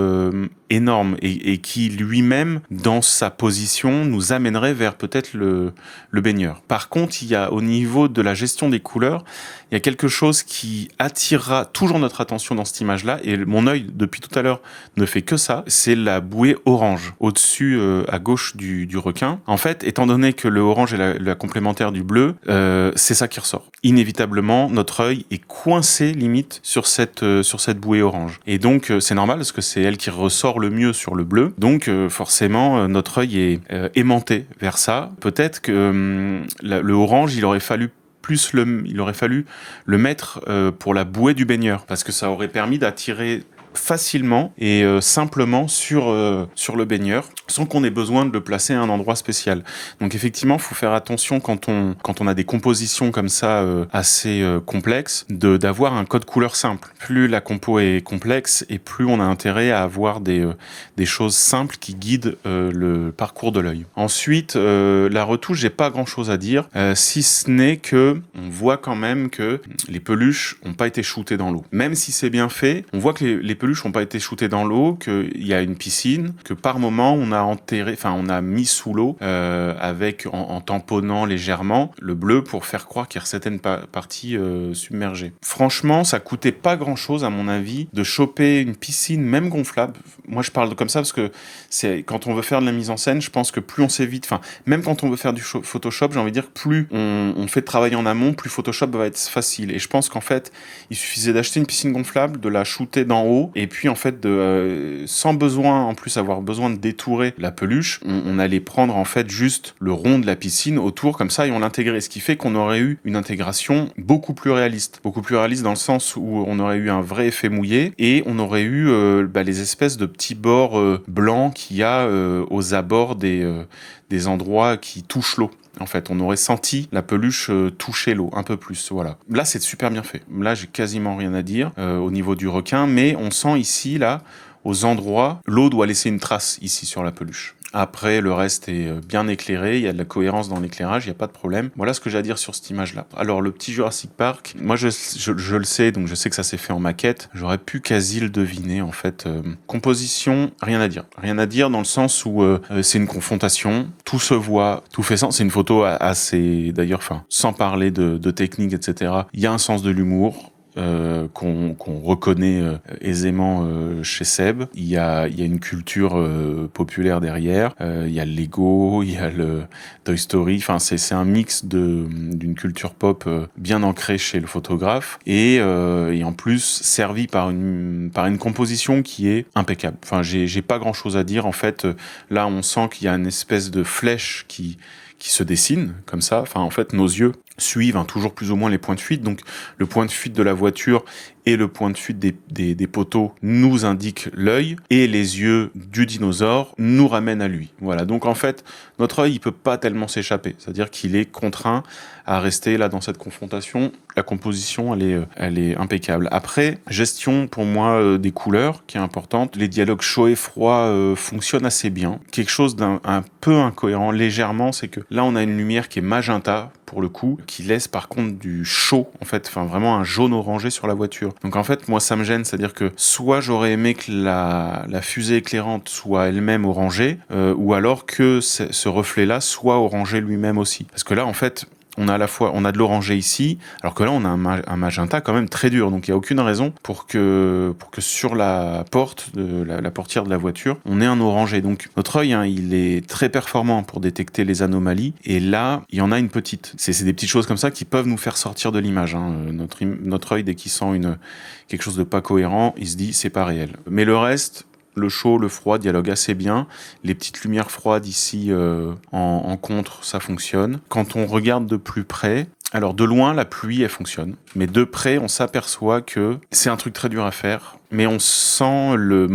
énorme, et qui lui-même, dans sa position, nous amènerait vers peut-être le baigneur. Par contre, il y a, au niveau de la gestion des couleurs, il y a quelque chose qui attirera toujours notre attention dans cette image-là, et mon œil, depuis tout à l'heure, ne fait que ça, c'est la bouée orange, au-dessus, à gauche du requin. En fait, étant donné que le orange est la complémentaire du bleu, c'est ça qui ressort. Inévitablement, notre œil est coincé, limite, sur cette bouée orange. Et donc, c'est normal, parce que c'est elle qui ressort le mieux sur le bleu. Donc, forcément, notre œil est aimanté vers ça. Peut-être que le orange, il aurait fallu le mettre pour la bouée du baigneur, parce que ça aurait permis d'attirer facilement et simplement sur le baigneur, sans qu'on ait besoin de le placer à un endroit spécial. Donc effectivement, il faut faire attention quand on a des compositions comme ça assez complexes, d'avoir un code couleur simple. Plus la compo est complexe et plus on a intérêt à avoir des choses simples qui guident le parcours de l'œil. Ensuite, la retouche, j'ai pas grand-chose à dire, si ce n'est que on voit quand même que les peluches n'ont pas été shootées dans l'eau. Même si c'est bien fait, on voit que les peluches n'ont pas été shootées dans l'eau, qu'il y a une piscine, que par moment on a mis sous l'eau en tamponnant légèrement le bleu pour faire croire qu'il y a certaines parties submergées. Franchement, ça coûtait pas grand-chose à mon avis de choper une piscine même gonflable. Moi je parle comme ça parce que c'est quand on veut faire de la mise en scène, je pense que plus on s'évite, même quand on veut faire du Photoshop, j'ai envie de dire que plus on fait de travail en amont, plus Photoshop va être facile. Et je pense qu'en fait, il suffisait d'acheter une piscine gonflable, de la shooter d'en haut, et puis en fait, sans besoin, en plus avoir besoin de détourer la peluche, on allait prendre en fait juste le rond de la piscine autour comme ça et on l'intégrait. Ce qui fait qu'on aurait eu une intégration beaucoup plus réaliste dans le sens où on aurait eu un vrai effet mouillé et on aurait eu les espèces de petits bords blancs qu'il y a aux abords des endroits qui touchent l'eau. En fait, on aurait senti la peluche toucher l'eau un peu plus, voilà. Là, c'est super bien fait. Là, j'ai quasiment rien à dire au niveau du requin, mais on sent ici, là, aux endroits, l'eau doit laisser une trace ici sur la peluche. Après, le reste est bien éclairé, il y a de la cohérence dans l'éclairage, il n'y a pas de problème. Voilà ce que j'ai à dire sur cette image-là. Alors, le petit Jurassic Park, moi je le sais, donc je sais que ça s'est fait en maquette. J'aurais pu quasi le deviner, en fait. Composition, rien à dire. Rien à dire dans le sens où c'est une confrontation, tout se voit, tout fait sens. C'est une photo assez, d'ailleurs, sans parler de technique, etc. Il y a un sens de l'humour. Qu'on reconnaît aisément chez Seb. Il y a une culture populaire derrière. Il y a le Lego, il y a le Toy Story. C'est un mix d'une culture pop bien ancrée chez le photographe et en plus servi par une composition qui est impeccable. J'ai pas grand chose à dire en fait. Là, on sent qu'il y a une espèce de flèche qui se dessine comme ça. En fait, nos yeux suivent toujours plus ou moins les points de fuite. Donc, le point de fuite de la voiture et le point de fuite des poteaux nous indiquent l'œil et les yeux du dinosaure nous ramènent à lui. Voilà. Donc, en fait, notre œil, il peut pas tellement s'échapper. C'est-à-dire qu'il est contraint à rester là dans cette confrontation. La composition, elle est impeccable. Après, gestion pour moi des couleurs qui est importante. Les dialogues chaud et froid fonctionnent assez bien. Quelque chose d'un peu incohérent légèrement, c'est que là, on a une lumière qui est magenta pour le coup, qui laisse par contre du chaud, en fait, vraiment un jaune orangé sur la voiture. Donc en fait, moi ça me gêne, c'est-à-dire que soit j'aurais aimé que la fusée éclairante soit elle-même orangée, ou alors que ce reflet-là soit orangé lui-même aussi. Parce que là, en fait, on a de l'orangé ici, alors que là on a un magenta quand même très dur, donc il y a aucune raison pour que sur la porte la portière de la voiture, on ait un orangé. Donc notre œil, il est très performant pour détecter les anomalies, et là il y en a une petite. C'est des petites choses comme ça qui peuvent nous faire sortir de l'image. Notre œil, dès qu'il sent quelque chose de pas cohérent, il se dit c'est pas réel. Mais le reste, le chaud, le froid dialoguent assez bien. Les petites lumières froides ici en contre, ça fonctionne. Quand on regarde de plus près, alors de loin, la pluie, elle fonctionne. Mais de près, on s'aperçoit que c'est un truc très dur à faire. Mais on sent les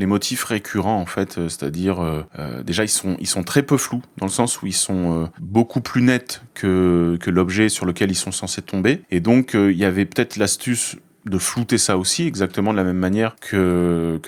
motifs récurrents en fait. C'est-à-dire, déjà, ils sont très peu flous, dans le sens où ils sont beaucoup plus nets que l'objet sur lequel ils sont censés tomber. Et donc, il y avait peut-être l'astuce de flouter ça aussi, exactement de la même manière que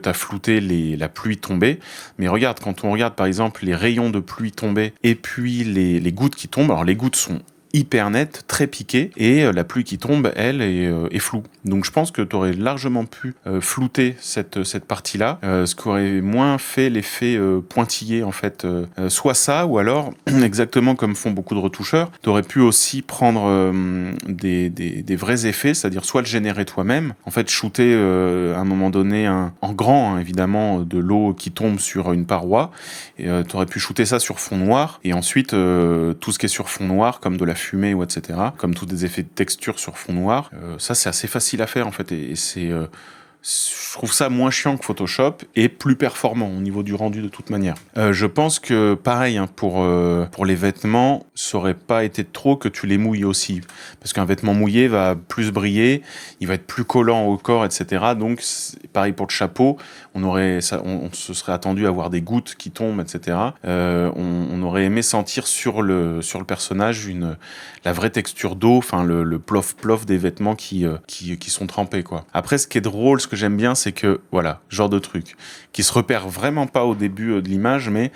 t'as flouté la pluie tombée. Mais regarde, quand on regarde par exemple les rayons de pluie tombée et puis les gouttes qui tombent, alors les gouttes sont hyper nette, très piquée, et la pluie qui tombe, elle, est floue. Donc je pense que tu aurais largement pu flouter cette partie-là, ce qui aurait moins fait l'effet pointillé, en fait. Soit ça, ou alors, exactement comme font beaucoup de retoucheurs, tu aurais pu aussi prendre des vrais effets, c'est-à-dire soit le générer toi-même, en fait, shooter à un moment donné, en grand, évidemment, de l'eau qui tombe sur une paroi, et tu aurais pu shooter ça sur fond noir, et ensuite, tout ce qui est sur fond noir, comme de la fumée ou etc., comme tous des effets de texture sur fond noir, ça c'est assez facile à faire en fait, et c'est je trouve ça moins chiant que Photoshop et plus performant au niveau du rendu de toute manière. Je pense que pareil, hein, pour les vêtements, ça aurait pas été trop que tu les mouilles aussi, parce qu'un vêtement mouillé va plus briller, il va être plus collant au corps, etc. Donc pareil pour le chapeau, on se serait attendu à voir des gouttes qui tombent, etc. On aurait aimé sentir sur le personnage la vraie texture d'eau, enfin le plof des vêtements qui sont trempés, quoi. Après, ce qui est drôle, ce que j'aime bien, c'est que voilà, genre de truc qui se repère vraiment pas au début de l'image, mais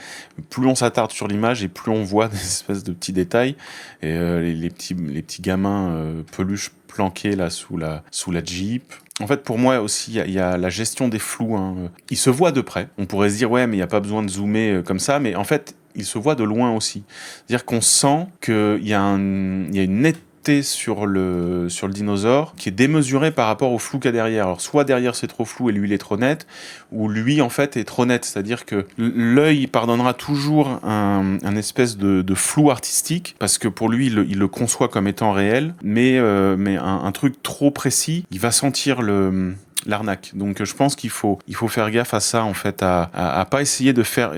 plus on s'attarde sur l'image et plus on voit des espèces de petits détails, et les petits gamins peluches planqués là sous la Jeep. En fait, pour moi aussi, il y a la gestion des flous, hein. Il se voit de près. On pourrait se dire ouais, mais il y a pas besoin de zoomer comme ça, mais en fait, il se voit de loin aussi. C'est-à-dire qu'on sent qu'il y a une netteté sur le dinosaure qui est démesurée par rapport au flou qu'il y a derrière. Alors soit derrière c'est trop flou et lui il est trop net, ou lui en fait est trop net, c'est-à-dire que l'œil pardonnera toujours un espèce de flou artistique, parce que pour lui il le conçoit comme étant réel, mais un truc trop précis, il va sentir l'arnaque. Donc je pense qu'il faut faire gaffe à ça, en fait, à pas essayer de faire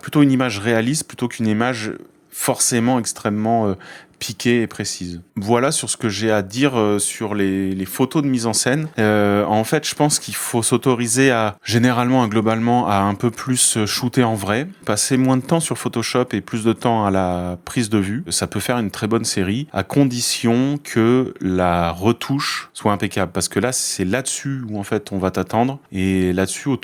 plutôt une image réaliste plutôt qu'une image forcément extrêmement piquée et précise. Voilà sur ce que j'ai à dire sur les photos de mise en scène. En fait, je pense qu'il faut s'autoriser globalement à un peu plus shooter en vrai, passer moins de temps sur Photoshop et plus de temps à la prise de vue. Ça peut faire une très bonne série, à condition que la retouche soit impeccable, parce que là, c'est là-dessus où en fait on va t'attendre, et là-dessus où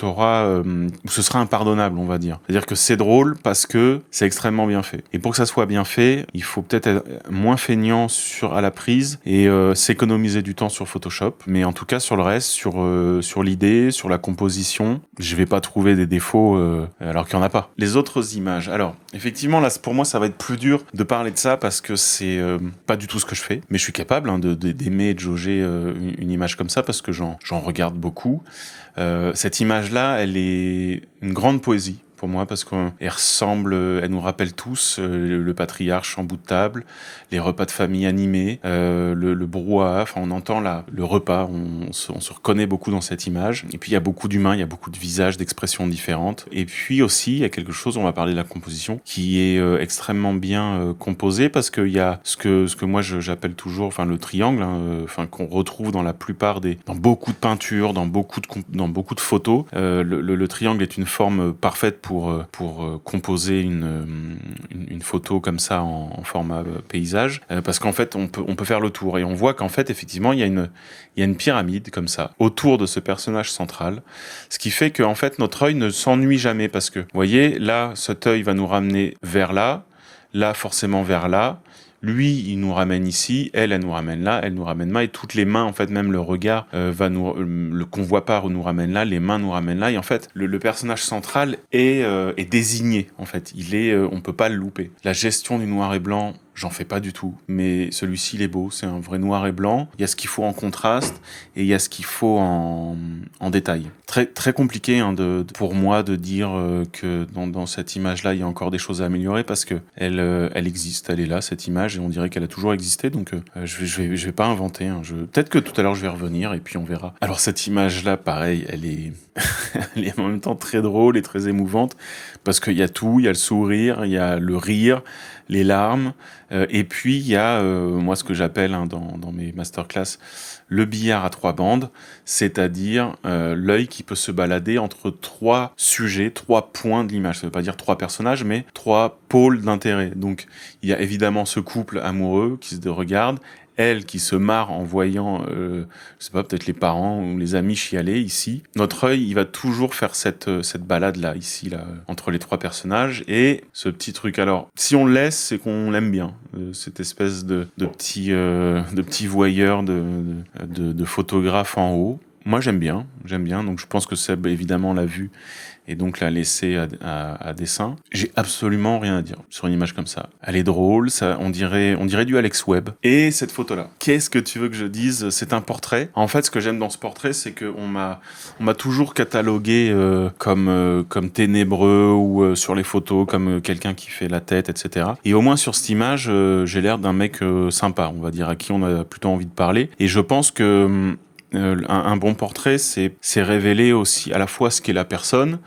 ce sera impardonnable, on va dire. C'est-à-dire que c'est drôle parce que c'est extrêmement bien fait. Et pour que ça soit bien fait, il faut peut-être être moins feignant à la prise et s'économiser du temps sur Photoshop. Mais en tout cas, sur le reste, sur l'idée, sur la composition, je vais pas trouver des défauts alors qu'il y en a pas. Les autres images. Alors, effectivement, là, pour moi, ça va être plus dur de parler de ça parce que c'est pas du tout ce que je fais. Mais je suis capable d'aimer et de jauger une image comme ça parce que j'en regarde beaucoup. Cette image-là, elle est une grande poésie pour moi, parce elle nous rappelle tous le patriarche en bout de table, les repas de famille animés, le brouhaha, enfin on entend le repas, on se reconnaît beaucoup dans cette image. Et puis il y a beaucoup d'humains, il y a beaucoup de visages, d'expressions différentes. Et puis aussi, il y a quelque chose, on va parler de la composition, qui est extrêmement bien composé, parce qu'il y a ce que moi j'appelle toujours, enfin le triangle, hein, qu'on retrouve dans la plupart dans beaucoup de peintures, dans beaucoup de photos. Le triangle est une forme parfaite pour composer une photo comme ça en format paysage, parce qu'en fait on peut faire le tour et on voit qu'en fait effectivement il y a une pyramide comme ça autour de ce personnage central, ce qui fait que en fait notre œil ne s'ennuie jamais, parce que vous voyez là, cet œil va nous ramener vers là forcément vers là. Lui, il nous ramène ici, elle nous ramène là, elle nous ramène là, et toutes les mains, en fait, même le regard le convoi pas nous ramène là, les mains nous ramènent là, et en fait, le personnage central est désigné, en fait. On peut pas le louper. La gestion du noir et blanc, j'en fais pas du tout, mais celui-ci il est beau, c'est un vrai noir et blanc. Il y a ce qu'il faut en contraste et il y a ce qu'il faut en détail. Très très compliqué hein, pour moi de dire que dans cette image-là il y a encore des choses à améliorer, parce que elle existe, elle est là cette image, et on dirait qu'elle a toujours existé. Donc je vais pas inventer. Hein, peut-être que tout à l'heure je vais revenir et puis on verra. Alors cette image-là, pareil, elle est elle est en même temps très drôle et très émouvante, parce qu'il y a tout, il y a le sourire, il y a le rire, les larmes, et puis il y a moi ce que j'appelle dans mes masterclass le billard à 3 bandes, c'est-à-dire l'œil qui peut se balader entre 3 sujets, 3 points de l'image. Ça veut pas dire 3 personnages, mais 3 pôles d'intérêt. Donc il y a évidemment ce couple amoureux qui se regarde, elle qui se marre en voyant, je sais pas, peut-être les parents ou les amis chialer ici. Notre œil, il va toujours faire cette balade-là, ici, là, entre les 3 personnages. Et ce petit truc, alors, si on le laisse, c'est qu'on l'aime bien. Cette espèce de petit voyeur de photographe en haut. Moi, j'aime bien. Donc, je pense que Seb, évidemment, l'a vu et donc l'a laissé à dessin. J'ai absolument rien à dire sur une image comme ça. Elle est drôle, ça, on dirait du Alex Webb. Et cette photo-là, qu'est-ce que tu veux que je dise ? C'est un portrait. En fait, ce que j'aime dans ce portrait, c'est que on m'a toujours catalogué comme ténébreux, ou sur les photos comme quelqu'un qui fait la tête, etc. Et au moins sur cette image, j'ai l'air d'un mec sympa, on va dire, à qui on a plutôt envie de parler. Et je pense que Un bon portrait, c'est révéler aussi à la fois ce qu'est la personne,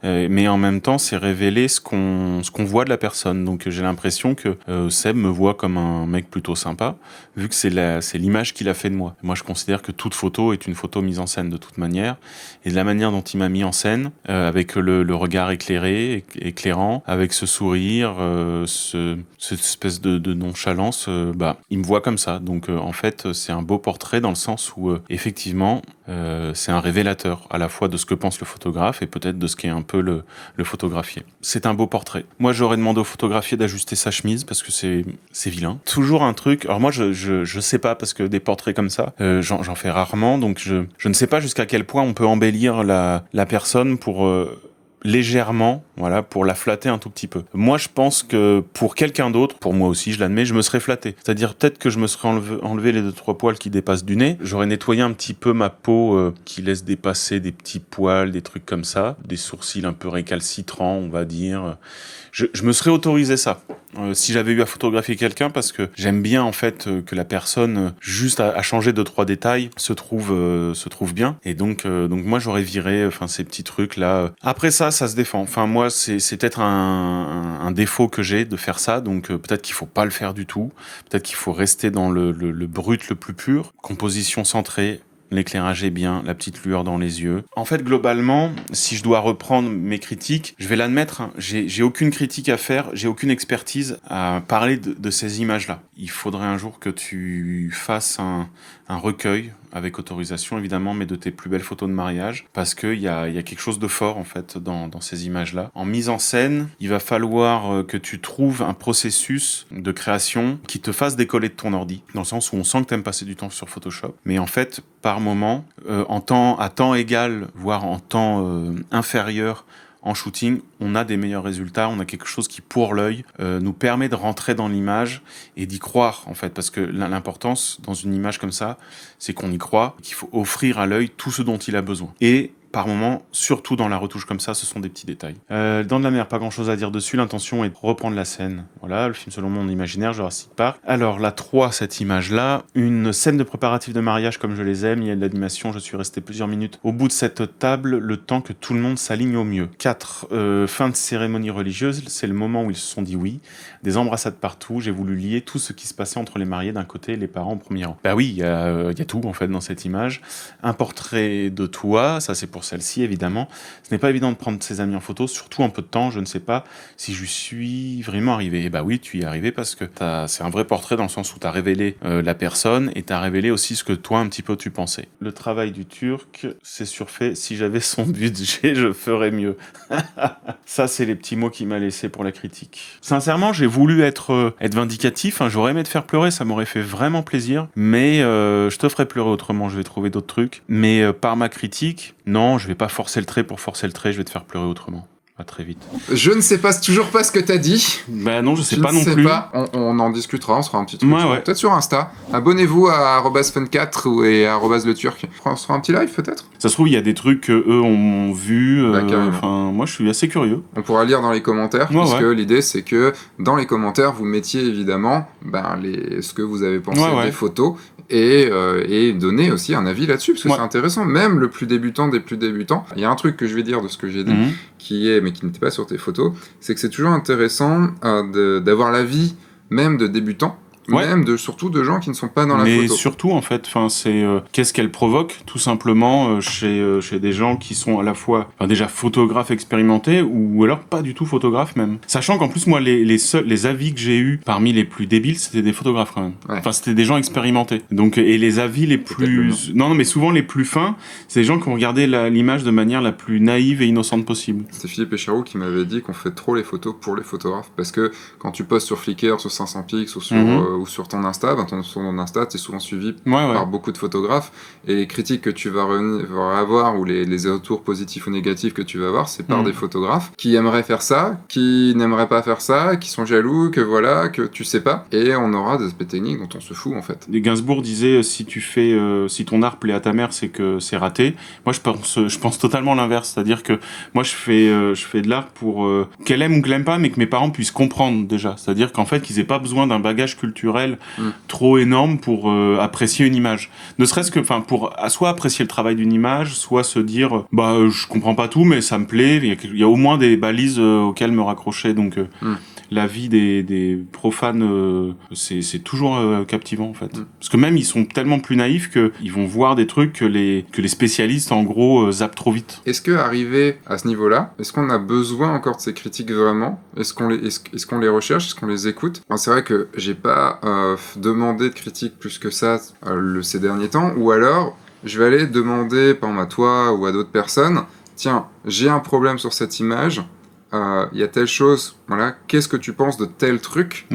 mais en même temps, c'est révéler ce qu'on voit de la personne. Donc j'ai l'impression que Seb me voit comme un mec plutôt sympa, vu que c'est l'image qu'il a fait de moi. Moi, je considère que toute photo est une photo mise en scène de toute manière, et de la manière dont il m'a mis en scène, avec le regard éclairant, avec ce sourire, cette espèce de nonchalance, il me voit comme ça. Donc en fait, c'est un beau portrait dans le sens où effectivement, c'est un révélateur à la fois de ce que pense le photographe et peut-être de ce qu'est un peu le photographié. C'est un beau portrait. Moi, j'aurais demandé au photographié d'ajuster sa chemise parce que c'est vilain. Toujours un truc. Alors moi, je sais pas parce que des portraits comme ça, j'en fais rarement, donc je ne sais pas jusqu'à quel point on peut embellir la personne pour légèrement, voilà, pour la flatter un tout petit peu. Moi, je pense que pour quelqu'un d'autre, pour moi aussi, je l'admets, je me serais flatté. C'est-à-dire peut-être que je me serais enlevé les 2-3 poils qui dépassent du nez. J'aurais nettoyé un petit peu ma peau qui laisse dépasser des petits poils, des trucs comme ça, des sourcils un peu récalcitrants, on va dire. Je me serais autorisé ça. Si j'avais eu à photographier quelqu'un, parce que j'aime bien en fait que la personne juste à changer 2-3 détails se trouve bien. Et donc moi j'aurais viré ces petits trucs là. Après ça se défend. Enfin moi c'est peut-être un défaut que j'ai de faire ça. Donc peut-être qu'il faut pas le faire du tout. Peut-être qu'il faut rester dans le brut le plus pur. Composition centrée. L'éclairage est bien, la petite lueur dans les yeux. En fait, globalement, si je dois reprendre mes critiques, je vais l'admettre, hein, j'ai aucune critique à faire, j'ai aucune expertise à parler de ces images-là. Il faudrait un jour que tu fasses un recueil, avec autorisation évidemment, mais de tes plus belles photos de mariage, parce qu'il y a quelque chose de fort en fait dans ces images-là. En mise en scène, il va falloir que tu trouves un processus de création qui te fasse décoller de ton ordi, dans le sens où on sent que t'aimes passer du temps sur Photoshop, mais en fait, par moment, à temps égal, voire en temps inférieur, en shooting, on a des meilleurs résultats, on a quelque chose qui, pour l'œil, nous permet de rentrer dans l'image et d'y croire, en fait. Parce que l'importance, dans une image comme ça, c'est qu'on y croit, qu'il faut offrir à l'œil tout ce dont il a besoin. Et par moment, surtout dans la retouche comme ça, ce sont des petits détails. Dans de la mer, pas grand chose à dire dessus, l'intention est de reprendre la scène. Voilà, le film selon mon imaginaire, Jurassic Park. Alors, la 3, cette image-là, une scène de préparatif de mariage comme je les aime, il y a de l'animation, je suis resté plusieurs minutes au bout de cette table, le temps que tout le monde s'aligne au mieux. 4, fin de cérémonie religieuse, c'est le moment où ils se sont dit oui, des embrassades partout, j'ai voulu lier tout ce qui se passait entre les mariés d'un côté et les parents au premier rang. Bah oui, il y a tout en fait dans cette image. Un portrait de toi, ça c'est pour celle-ci évidemment. Ce n'est pas évident de prendre ses amis en photo, surtout en peu de temps. Je ne sais pas si je suis vraiment arrivé. Et bah oui, tu y es arrivé parce que c'est un vrai portrait dans le sens où tu as révélé la personne et tu as révélé aussi ce que toi un petit peu tu pensais. Le travail du Turc, c'est surfait. Si j'avais son budget, je ferais mieux. Ça, c'est les petits mots qu'il m'a laissé pour la critique. Sincèrement, j'ai voulu être vindicatif. Hein. J'aurais aimé te faire pleurer, ça m'aurait fait vraiment plaisir. Mais je te ferai pleurer autrement. Je vais trouver d'autres trucs. Mais par ma critique, non, je vais pas forcer le trait pour forcer le trait, je vais te faire pleurer autrement. À très vite.
Je ne sais pas toujours pas ce que t'as dit.
Bah non, je sais pas non plus. Pas.
On en discutera, on se fera un petit truc. Ouais. Peut-être sur Insta. Abonnez-vous à @fun4 et à @leturc. On se fera un petit live peut-être.
Ça se trouve, il y a des trucs qu'eux ont vus. Moi, je suis assez curieux.
On pourra lire dans les commentaires, puisque l'idée c'est que dans les commentaires, vous mettiez évidemment ce que vous avez pensé des photos. Et donner aussi un avis là-dessus, parce que c'est intéressant, même le plus débutant des plus débutants. Il y a un truc que je vais dire de ce que j'ai dit, mais qui n'était pas sur tes photos, c'est que c'est toujours intéressant d'avoir l'avis même de débutants, même surtout de gens qui ne sont pas dans la photo.
Mais surtout, en fait, c'est qu'est-ce qu'elle provoque, tout simplement, chez des gens qui sont à la fois déjà photographes expérimentés ou alors pas du tout photographes même. Sachant qu'en plus, moi, les avis que j'ai eus parmi les plus débiles, c'était des photographes quand même. Ouais. Enfin, c'était des gens expérimentés. Donc, et les avis les plus... Non, mais souvent les plus fins, c'est des gens qui ont regardé l'image de manière la plus naïve et innocente possible.
C'était Philippe Echaroux qui m'avait dit qu'on fait trop les photos pour les photographes, parce que quand tu postes sur Flickr, sur 500 pix ou sur ton Insta, sur ton Insta, t'es souvent suivi par beaucoup de photographes, et les critiques que tu vas avoir, ou les retours positifs ou négatifs que tu vas avoir, c'est par des photographes qui aimeraient faire ça, qui n'aimeraient pas faire ça, qui sont jaloux, que tu sais pas, et on aura des aspects techniques dont on se fout en fait.
Gainsbourg disait si ton art plaît à ta mère, c'est que c'est raté. Moi je pense totalement l'inverse, c'est-à-dire que moi je fais de l'art pour qu'elle aime ou qu'elle aime pas, mais que mes parents puissent comprendre déjà, c'est-à-dire qu'en fait qu'ils aient pas besoin d'un bagage culturel naturel, trop énorme pour apprécier une image. Ne serait-ce que, enfin, pour soit apprécier le travail d'une image, soit se dire, je comprends pas tout, mais ça me plaît. Il y a au moins des balises auxquelles me raccrocher. Donc, l'avis des profanes, c'est toujours captivant en fait. Parce que même ils sont tellement plus naïfs qu'ils vont voir des trucs que les spécialistes en gros zappent trop vite.
Est-ce que arrivé à ce niveau-là, est-ce qu'on a besoin encore de ces critiques vraiment ? Est-ce qu'on les recherche ? Est-ce qu'on les écoute ? C'est vrai que j'ai pas demandé de critiques plus que ça ces derniers temps, ou alors je vais aller demander par exemple à toi ou à d'autres personnes, tiens, j'ai un problème sur cette image. Il y a telle chose, voilà, qu'est-ce que tu penses de tel truc ?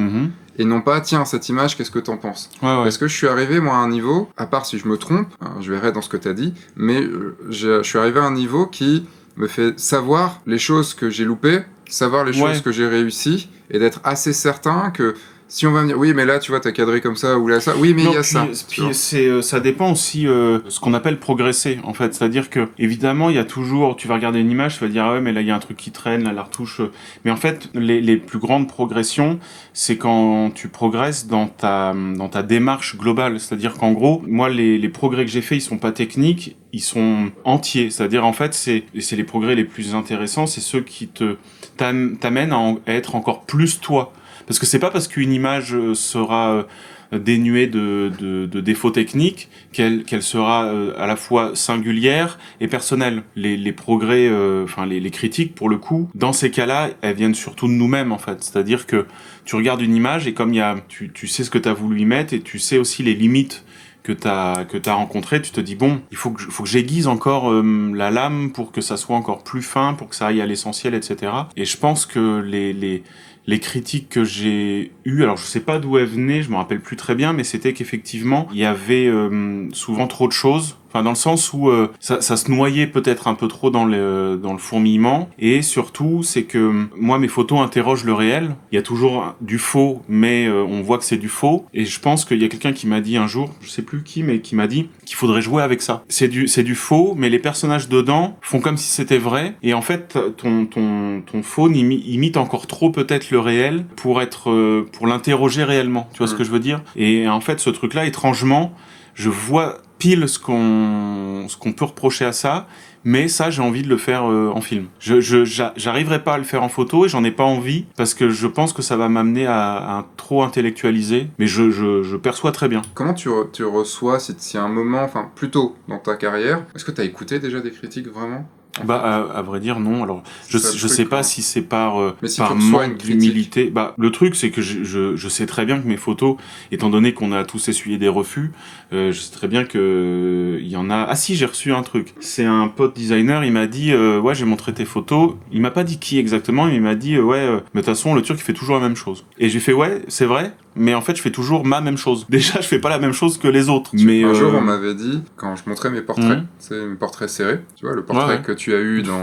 Et non pas, tiens, cette image, qu'est-ce que t'en penses ? Parce que je suis arrivé, moi, à un niveau, à part si je me trompe, je verrai dans ce que t'as dit, mais je suis arrivé à un niveau qui me fait savoir les choses que j'ai loupées, savoir les choses que j'ai réussi, et d'être assez certain que si on va me dire, oui, mais là, tu vois, t'as cadré comme ça, ou là, ça, oui, mais il y a ça.
Puis ça dépend aussi ce qu'on appelle progresser, en fait. C'est-à-dire que, évidemment, il y a toujours, tu vas regarder une image, tu vas dire, ah ouais, mais là, il y a un truc qui traîne, là, la retouche. Mais en fait, les plus grandes progressions, c'est quand tu progresses dans ta démarche globale. C'est-à-dire qu'en gros, moi, les progrès que j'ai faits, ils sont pas techniques, ils sont entiers. C'est-à-dire, en fait, c'est les progrès les plus intéressants, c'est ceux qui t'amènent à être encore plus toi. Parce que c'est pas parce qu'une image sera dénuée de défauts techniques qu'elle sera à la fois singulière et personnelle. Les progrès, les critiques pour le coup, dans ces cas-là, elles viennent surtout de nous-mêmes en fait. C'est-à-dire que tu regardes une image et comme tu sais ce que t'as voulu y mettre et tu sais aussi les limites que t'as rencontré, tu te dis bon, il faut que j'aiguise encore la lame pour que ça soit encore plus fin, pour que ça aille à l'essentiel, etc. Et je pense que les critiques que j'ai eues, alors je sais pas d'où elles venaient, je me rappelle plus très bien, mais c'était qu'effectivement il y avait souvent trop de choses. Enfin, dans le sens où ça se noyait peut-être un peu trop dans le fourmillement. Et surtout, c'est que moi, mes photos interrogent le réel. Il y a toujours du faux, mais on voit que c'est du faux. Et je pense qu'il y a quelqu'un qui m'a dit un jour, je sais plus qui, mais qui m'a dit qu'il faudrait jouer avec ça. C'est du faux, mais les personnages dedans font comme si c'était vrai. Et en fait, ton faux imite encore trop peut-être le réel pour l'interroger réellement. Tu vois ce que je veux dire ? Et en fait, ce truc-là, étrangement, je vois pile ce qu'on peut reprocher à ça, mais ça j'ai envie de le faire en film. J'arriverai pas à le faire en photo et j'en ai pas envie parce que je pense que ça va m'amener à trop intellectualiser, mais je perçois très bien.
Comment tu reçois si à un moment, enfin plutôt dans ta carrière, est-ce que t'as écouté déjà des critiques vraiment ?
À vrai dire, non. Alors, je sais pas si c'est par manque d'humilité. Le truc, c'est que je sais très bien que mes photos, étant donné qu'on a tous essuyé des refus, je sais très bien que il y en a. Ah si, j'ai reçu un truc. C'est un pote designer, il m'a dit, ouais, j'ai montré tes photos. Il m'a pas dit qui exactement, mais il m'a dit, mais de toute façon, le Turc, il fait toujours la même chose. Et j'ai fait, ouais, c'est vrai. Mais en fait, je fais toujours ma même chose. Déjà, je fais pas la même chose que les autres. Mais
un jour, on m'avait dit, quand je montrais mes portraits, c'est mes portraits serrés, tu vois, le portrait que tu as eu dans...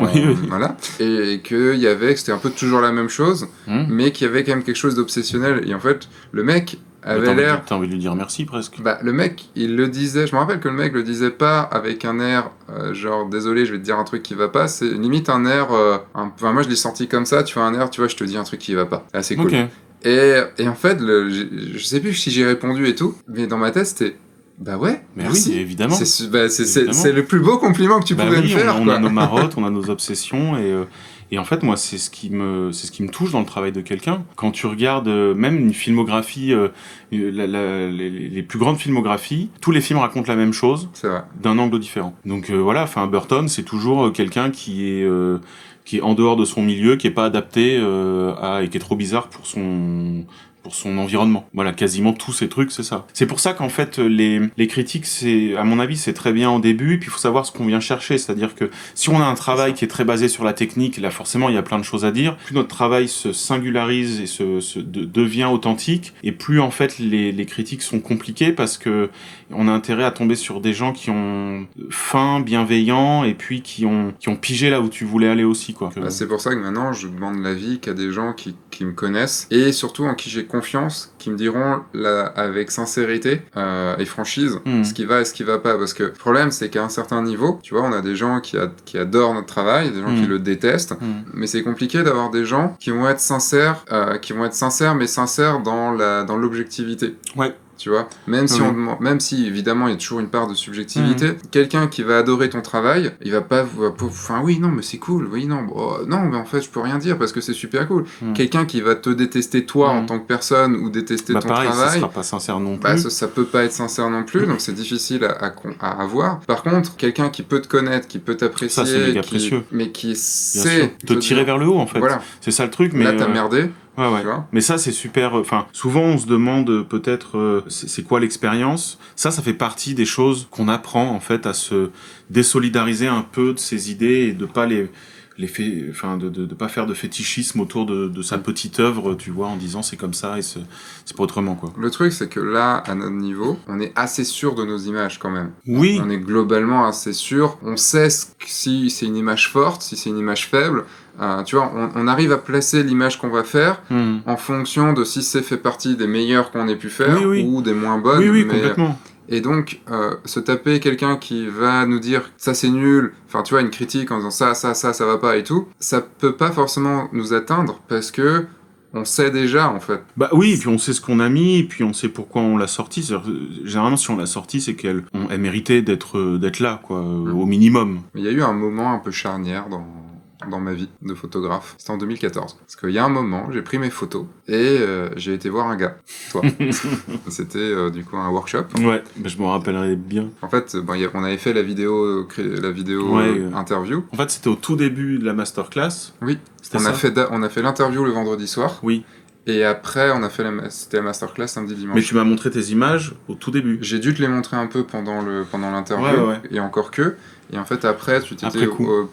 Voilà. Et que c'était un peu toujours la même chose, mais qu'il y avait quand même quelque chose d'obsessionnel. Et en fait, le mec avait l'air...
T'as envie de lui dire merci, presque.
Le mec, il le disait... Je me rappelle que le mec le disait pas avec un air, genre, désolé, je vais te dire un truc qui va pas. C'est limite un air... Enfin, moi, je l'ai senti comme ça, tu vois, un air, tu vois, je te dis un truc qui va pas. C'est assez cool. Okay. Et en fait, je sais plus si j'ai répondu et tout, mais dans ma tête, c'était... Bah ouais,
mais
merci.
Oui, évidemment.
C'est le plus beau compliment que tu pouvais me faire.
On a nos marottes, on a nos obsessions et en fait moi c'est ce qui me touche dans le travail de quelqu'un. Quand tu regardes même une filmographie, les plus grandes filmographies, tous les films racontent la même chose, d'un angle différent. Donc voilà, enfin Burton c'est toujours quelqu'un qui est en dehors de son milieu, qui est pas adapté et qui est trop bizarre pour son environnement. Voilà, quasiment tous ces trucs, c'est ça. C'est pour ça qu'en fait, les critiques, à mon avis, c'est très bien au début, et puis il faut savoir ce qu'on vient chercher. C'est-à-dire que si on a un travail qui est très basé sur la technique, là, forcément, il y a plein de choses à dire. Plus notre travail se singularise et devient authentique, et plus, en fait, les critiques sont compliquées parce que on a intérêt à tomber sur des gens qui ont faim, bienveillants, et puis qui ont pigé là où tu voulais aller aussi, quoi.
C'est pour ça que maintenant, je demande l'avis qu'à des gens qui me connaissent, et surtout en qui j'ai confiance, qui me diront avec sincérité et franchise ce qui va et ce qui va pas. Parce que le problème, c'est qu'à un certain niveau, tu vois, on a des gens qui adorent notre travail, des gens qui le détestent, mais c'est compliqué d'avoir des gens qui vont être sincères, mais sincères dans l'objectivité.
Ouais.
Tu vois, même si évidemment il y a toujours une part de subjectivité, quelqu'un qui va adorer ton travail, il va pas, enfin oui non mais c'est cool, oui non, non mais en fait je peux rien dire parce que c'est super cool. Quelqu'un qui va te détester toi en tant que personne ou détester ton
pareil,
travail,
ça sera pas sincère non plus.
Ça peut pas être sincère non plus, donc c'est difficile à avoir. Par contre, quelqu'un qui peut te connaître, qui peut t'apprécier,
ça c'est méga précieux,
mais qui sait
te tirer vers le haut en fait.
Voilà.
C'est ça le truc, mais
là t'as merdé.
Ouais. Mais ça, c'est super. Enfin, souvent, on se demande peut-être c'est quoi l'expérience. Ça fait partie des choses qu'on apprend en fait à se désolidariser un peu de ses idées et de pas de pas faire de fétichisme autour de sa petite œuvre, tu vois, en disant c'est comme ça et c'est pas autrement, quoi.
Le truc, c'est que là, à notre niveau, on est assez sûr de nos images quand même.
Oui.
On est globalement assez sûr. On sait si c'est une image forte, si c'est une image faible. Tu vois, on arrive à placer l'image qu'on va faire en fonction de si c'est fait partie des meilleures qu'on ait pu faire ou des moins bonnes.
Oui, complètement.
Et donc, se taper quelqu'un qui va nous dire ça c'est nul, enfin tu vois, une critique en disant ça va pas et tout, ça peut pas forcément nous atteindre parce que on sait déjà en fait.
Bah oui, et puis on sait ce qu'on a mis, et puis on sait pourquoi on l'a sorti. Généralement, si on l'a sorti, c'est qu'elle méritait d'être là, quoi, au minimum.
Il y a eu un moment un peu charnière dans ma vie de photographe. C'était en 2014. Parce qu'il y a un moment, j'ai pris mes photos et j'ai été voir un gars, toi. C'était du coup un workshop.
Ouais, je me rappellerai bien.
En fait, on avait fait la vidéo interview.
En fait, c'était au tout début de la masterclass.
Oui. On a fait l'interview le vendredi soir.
Oui.
Et après, c'était la masterclass samedi dimanche.
Mais tu m'as montré tes images au tout début.
J'ai dû te les montrer un peu pendant l'interview.
Ouais.
Et encore que. Et en fait, après, tu t'étais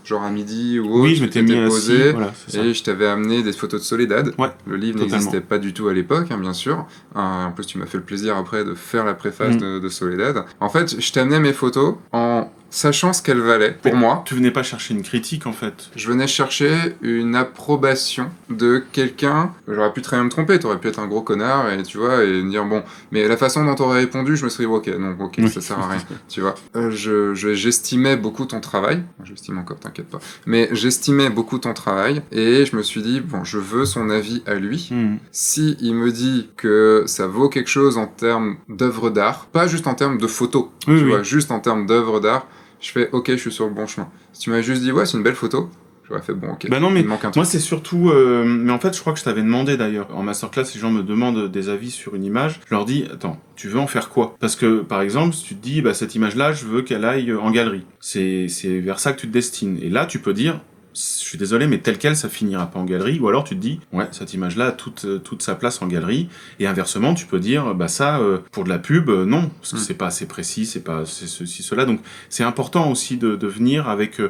genre à midi ou autre,
oui, je m'étais mis
posé,
voilà,
et je t'avais amené des photos de Soledad.
Ouais,
le livre n'existait pas du tout à l'époque, hein, bien sûr. En plus, tu m'as fait le plaisir après de faire la préface de Soledad. En fait, je t'amenais mes photos en sachant ce qu'elles valaient pour moi.
Tu venais pas chercher une critique en fait.
Je venais chercher une approbation de quelqu'un. J'aurais pu très bien me tromper, t'aurais pu être un gros connard et tu vois, et me dire bon, mais la façon dont t'aurais répondu, je me serais dit ça sert à rien, tu vois. J'estimais beaucoup ton travail, j'estime encore, t'inquiète pas, mais j'estimais beaucoup ton travail et je me suis dit bon, je veux son avis à lui. Si il me dit que ça vaut quelque chose en termes d'œuvre d'art, pas juste en termes de photos, tu vois, juste en termes d'œuvre d'art, je fais ok, je suis sur le bon chemin. Si tu m'as juste dit ouais, c'est une belle photo, j'aurais fait bon ok.
Bah non, mais
il manque un truc.
Moi c'est surtout, mais en fait je crois que je t'avais demandé d'ailleurs en masterclass, les gens me demandent des avis sur une image, je leur dis attends, tu veux en faire quoi? Parce que par exemple, si tu te dis bah cette image-là, je veux qu'elle aille en galerie, c'est vers ça que tu te destines. Et là tu peux dire je suis désolé, mais tel quel, ça finira pas en galerie. Ou alors tu te dis, ouais, cette image-là a toute sa place en galerie. Et inversement, tu peux dire, bah ça, pour de la pub, non, parce que c'est pas assez précis, c'est ceci, cela. Donc c'est important aussi de venir avec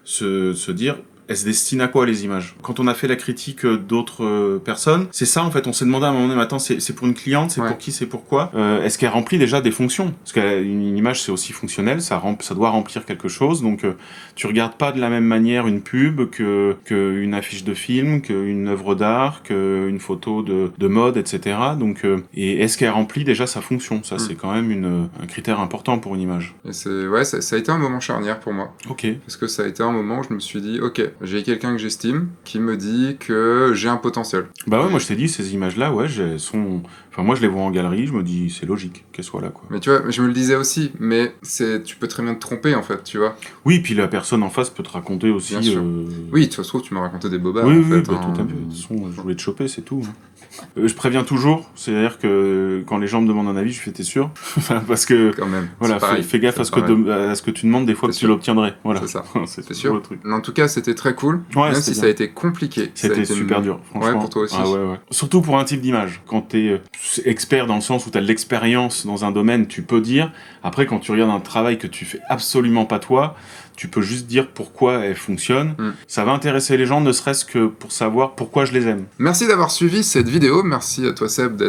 se dire, elles se destinent à quoi les images? Quand on a fait la critique d'autres personnes, c'est ça en fait, on s'est demandé à un moment donné, mais attends, c'est pour une cliente, c'est pour qui, c'est pourquoi? Est-ce qu'elle remplit déjà des fonctions? Parce qu'une image c'est aussi fonctionnel, ça doit remplir quelque chose, donc tu regardes pas de la même manière une pub qu'une affiche de film, qu'une œuvre d'art, qu'une photo de mode, etc. Donc, et est-ce qu'elle remplit déjà sa fonction? Ça c'est quand même un critère important pour une image.
Et ça a été un moment charnière pour moi.
Ok.
Parce que ça a été un moment où je me suis dit, ok, j'ai quelqu'un que j'estime qui me dit que j'ai un potentiel.
Bah ouais, moi je t'ai dit, ces images-là, ouais, enfin moi je les vois en galerie, je me dis c'est logique qu'elles soient là, quoi.
Mais tu vois, je me le disais aussi, mais tu peux très bien te tromper en fait, tu vois.
Oui, puis la personne en face peut te raconter aussi.
Bien sûr. Oui, de toute façon, tu m'as raconté des bobards.
Oui,
en fait,
tout à fait. De toute façon, je voulais te choper, c'est tout. Je préviens toujours, c'est-à-dire que quand les gens me demandent un avis, je fais t'es sûr. Parce que
quand même.
Voilà, fais gaffe à ce que tu demandes des fois que tu l'obtiendrais. Voilà.
C'est ça.
C'est
sûr.
Le truc.
En tout cas, c'était très cool.
Ouais,
même si
bien.
Ça a été compliqué.
C'était super dur, franchement.
Ouais, pour toi aussi.
Ah ouais. Surtout pour un type d'image. Quand t'es expert dans le sens où t'as de l'expérience dans un domaine, tu peux dire. Après, quand tu regardes un travail que tu fais absolument pas toi, tu peux juste dire pourquoi elle fonctionne. Ça va intéresser les gens, ne serait-ce que pour savoir pourquoi je les aime.
Merci d'avoir suivi cette vidéo. Merci à toi Seb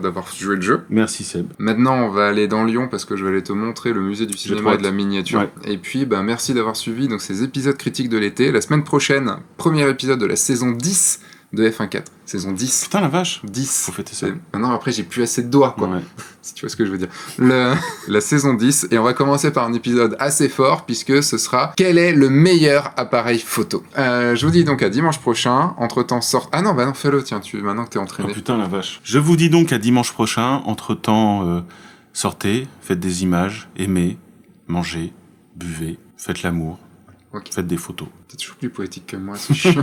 d'avoir joué le jeu.
Merci Seb.
Maintenant, on va aller dans Lyon parce que je vais aller te montrer le musée du cinéma et de la miniature.
Ouais.
Et puis, merci d'avoir suivi donc, ces épisodes critiques de l'été. La semaine prochaine, premier épisode de la saison 10 de F1.4, saison 10.
Putain, la vache.
10.
Faut fêter ça.
Maintenant, après, j'ai plus assez de doigts, quoi.
Ouais.
Si tu vois ce que je veux dire. La saison 10, et on va commencer par un épisode assez fort, puisque ce sera quel est le meilleur appareil photo. Je vous dis donc à dimanche prochain. Entre-temps, sort... Ah non, bah non, fais-le, tiens, maintenant que t'es entraîné.
Oh putain, la vache. Je vous dis donc à dimanche prochain. Entre-temps, sortez, faites des images, aimez, mangez, buvez, faites l'amour.
Okay.
Faites des photos.
T'es toujours plus poétique que moi, c'est chiant.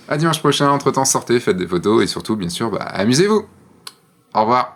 À dimanche prochain, entre-temps, sortez, faites des photos, et surtout, bien sûr, amusez-vous. Au revoir.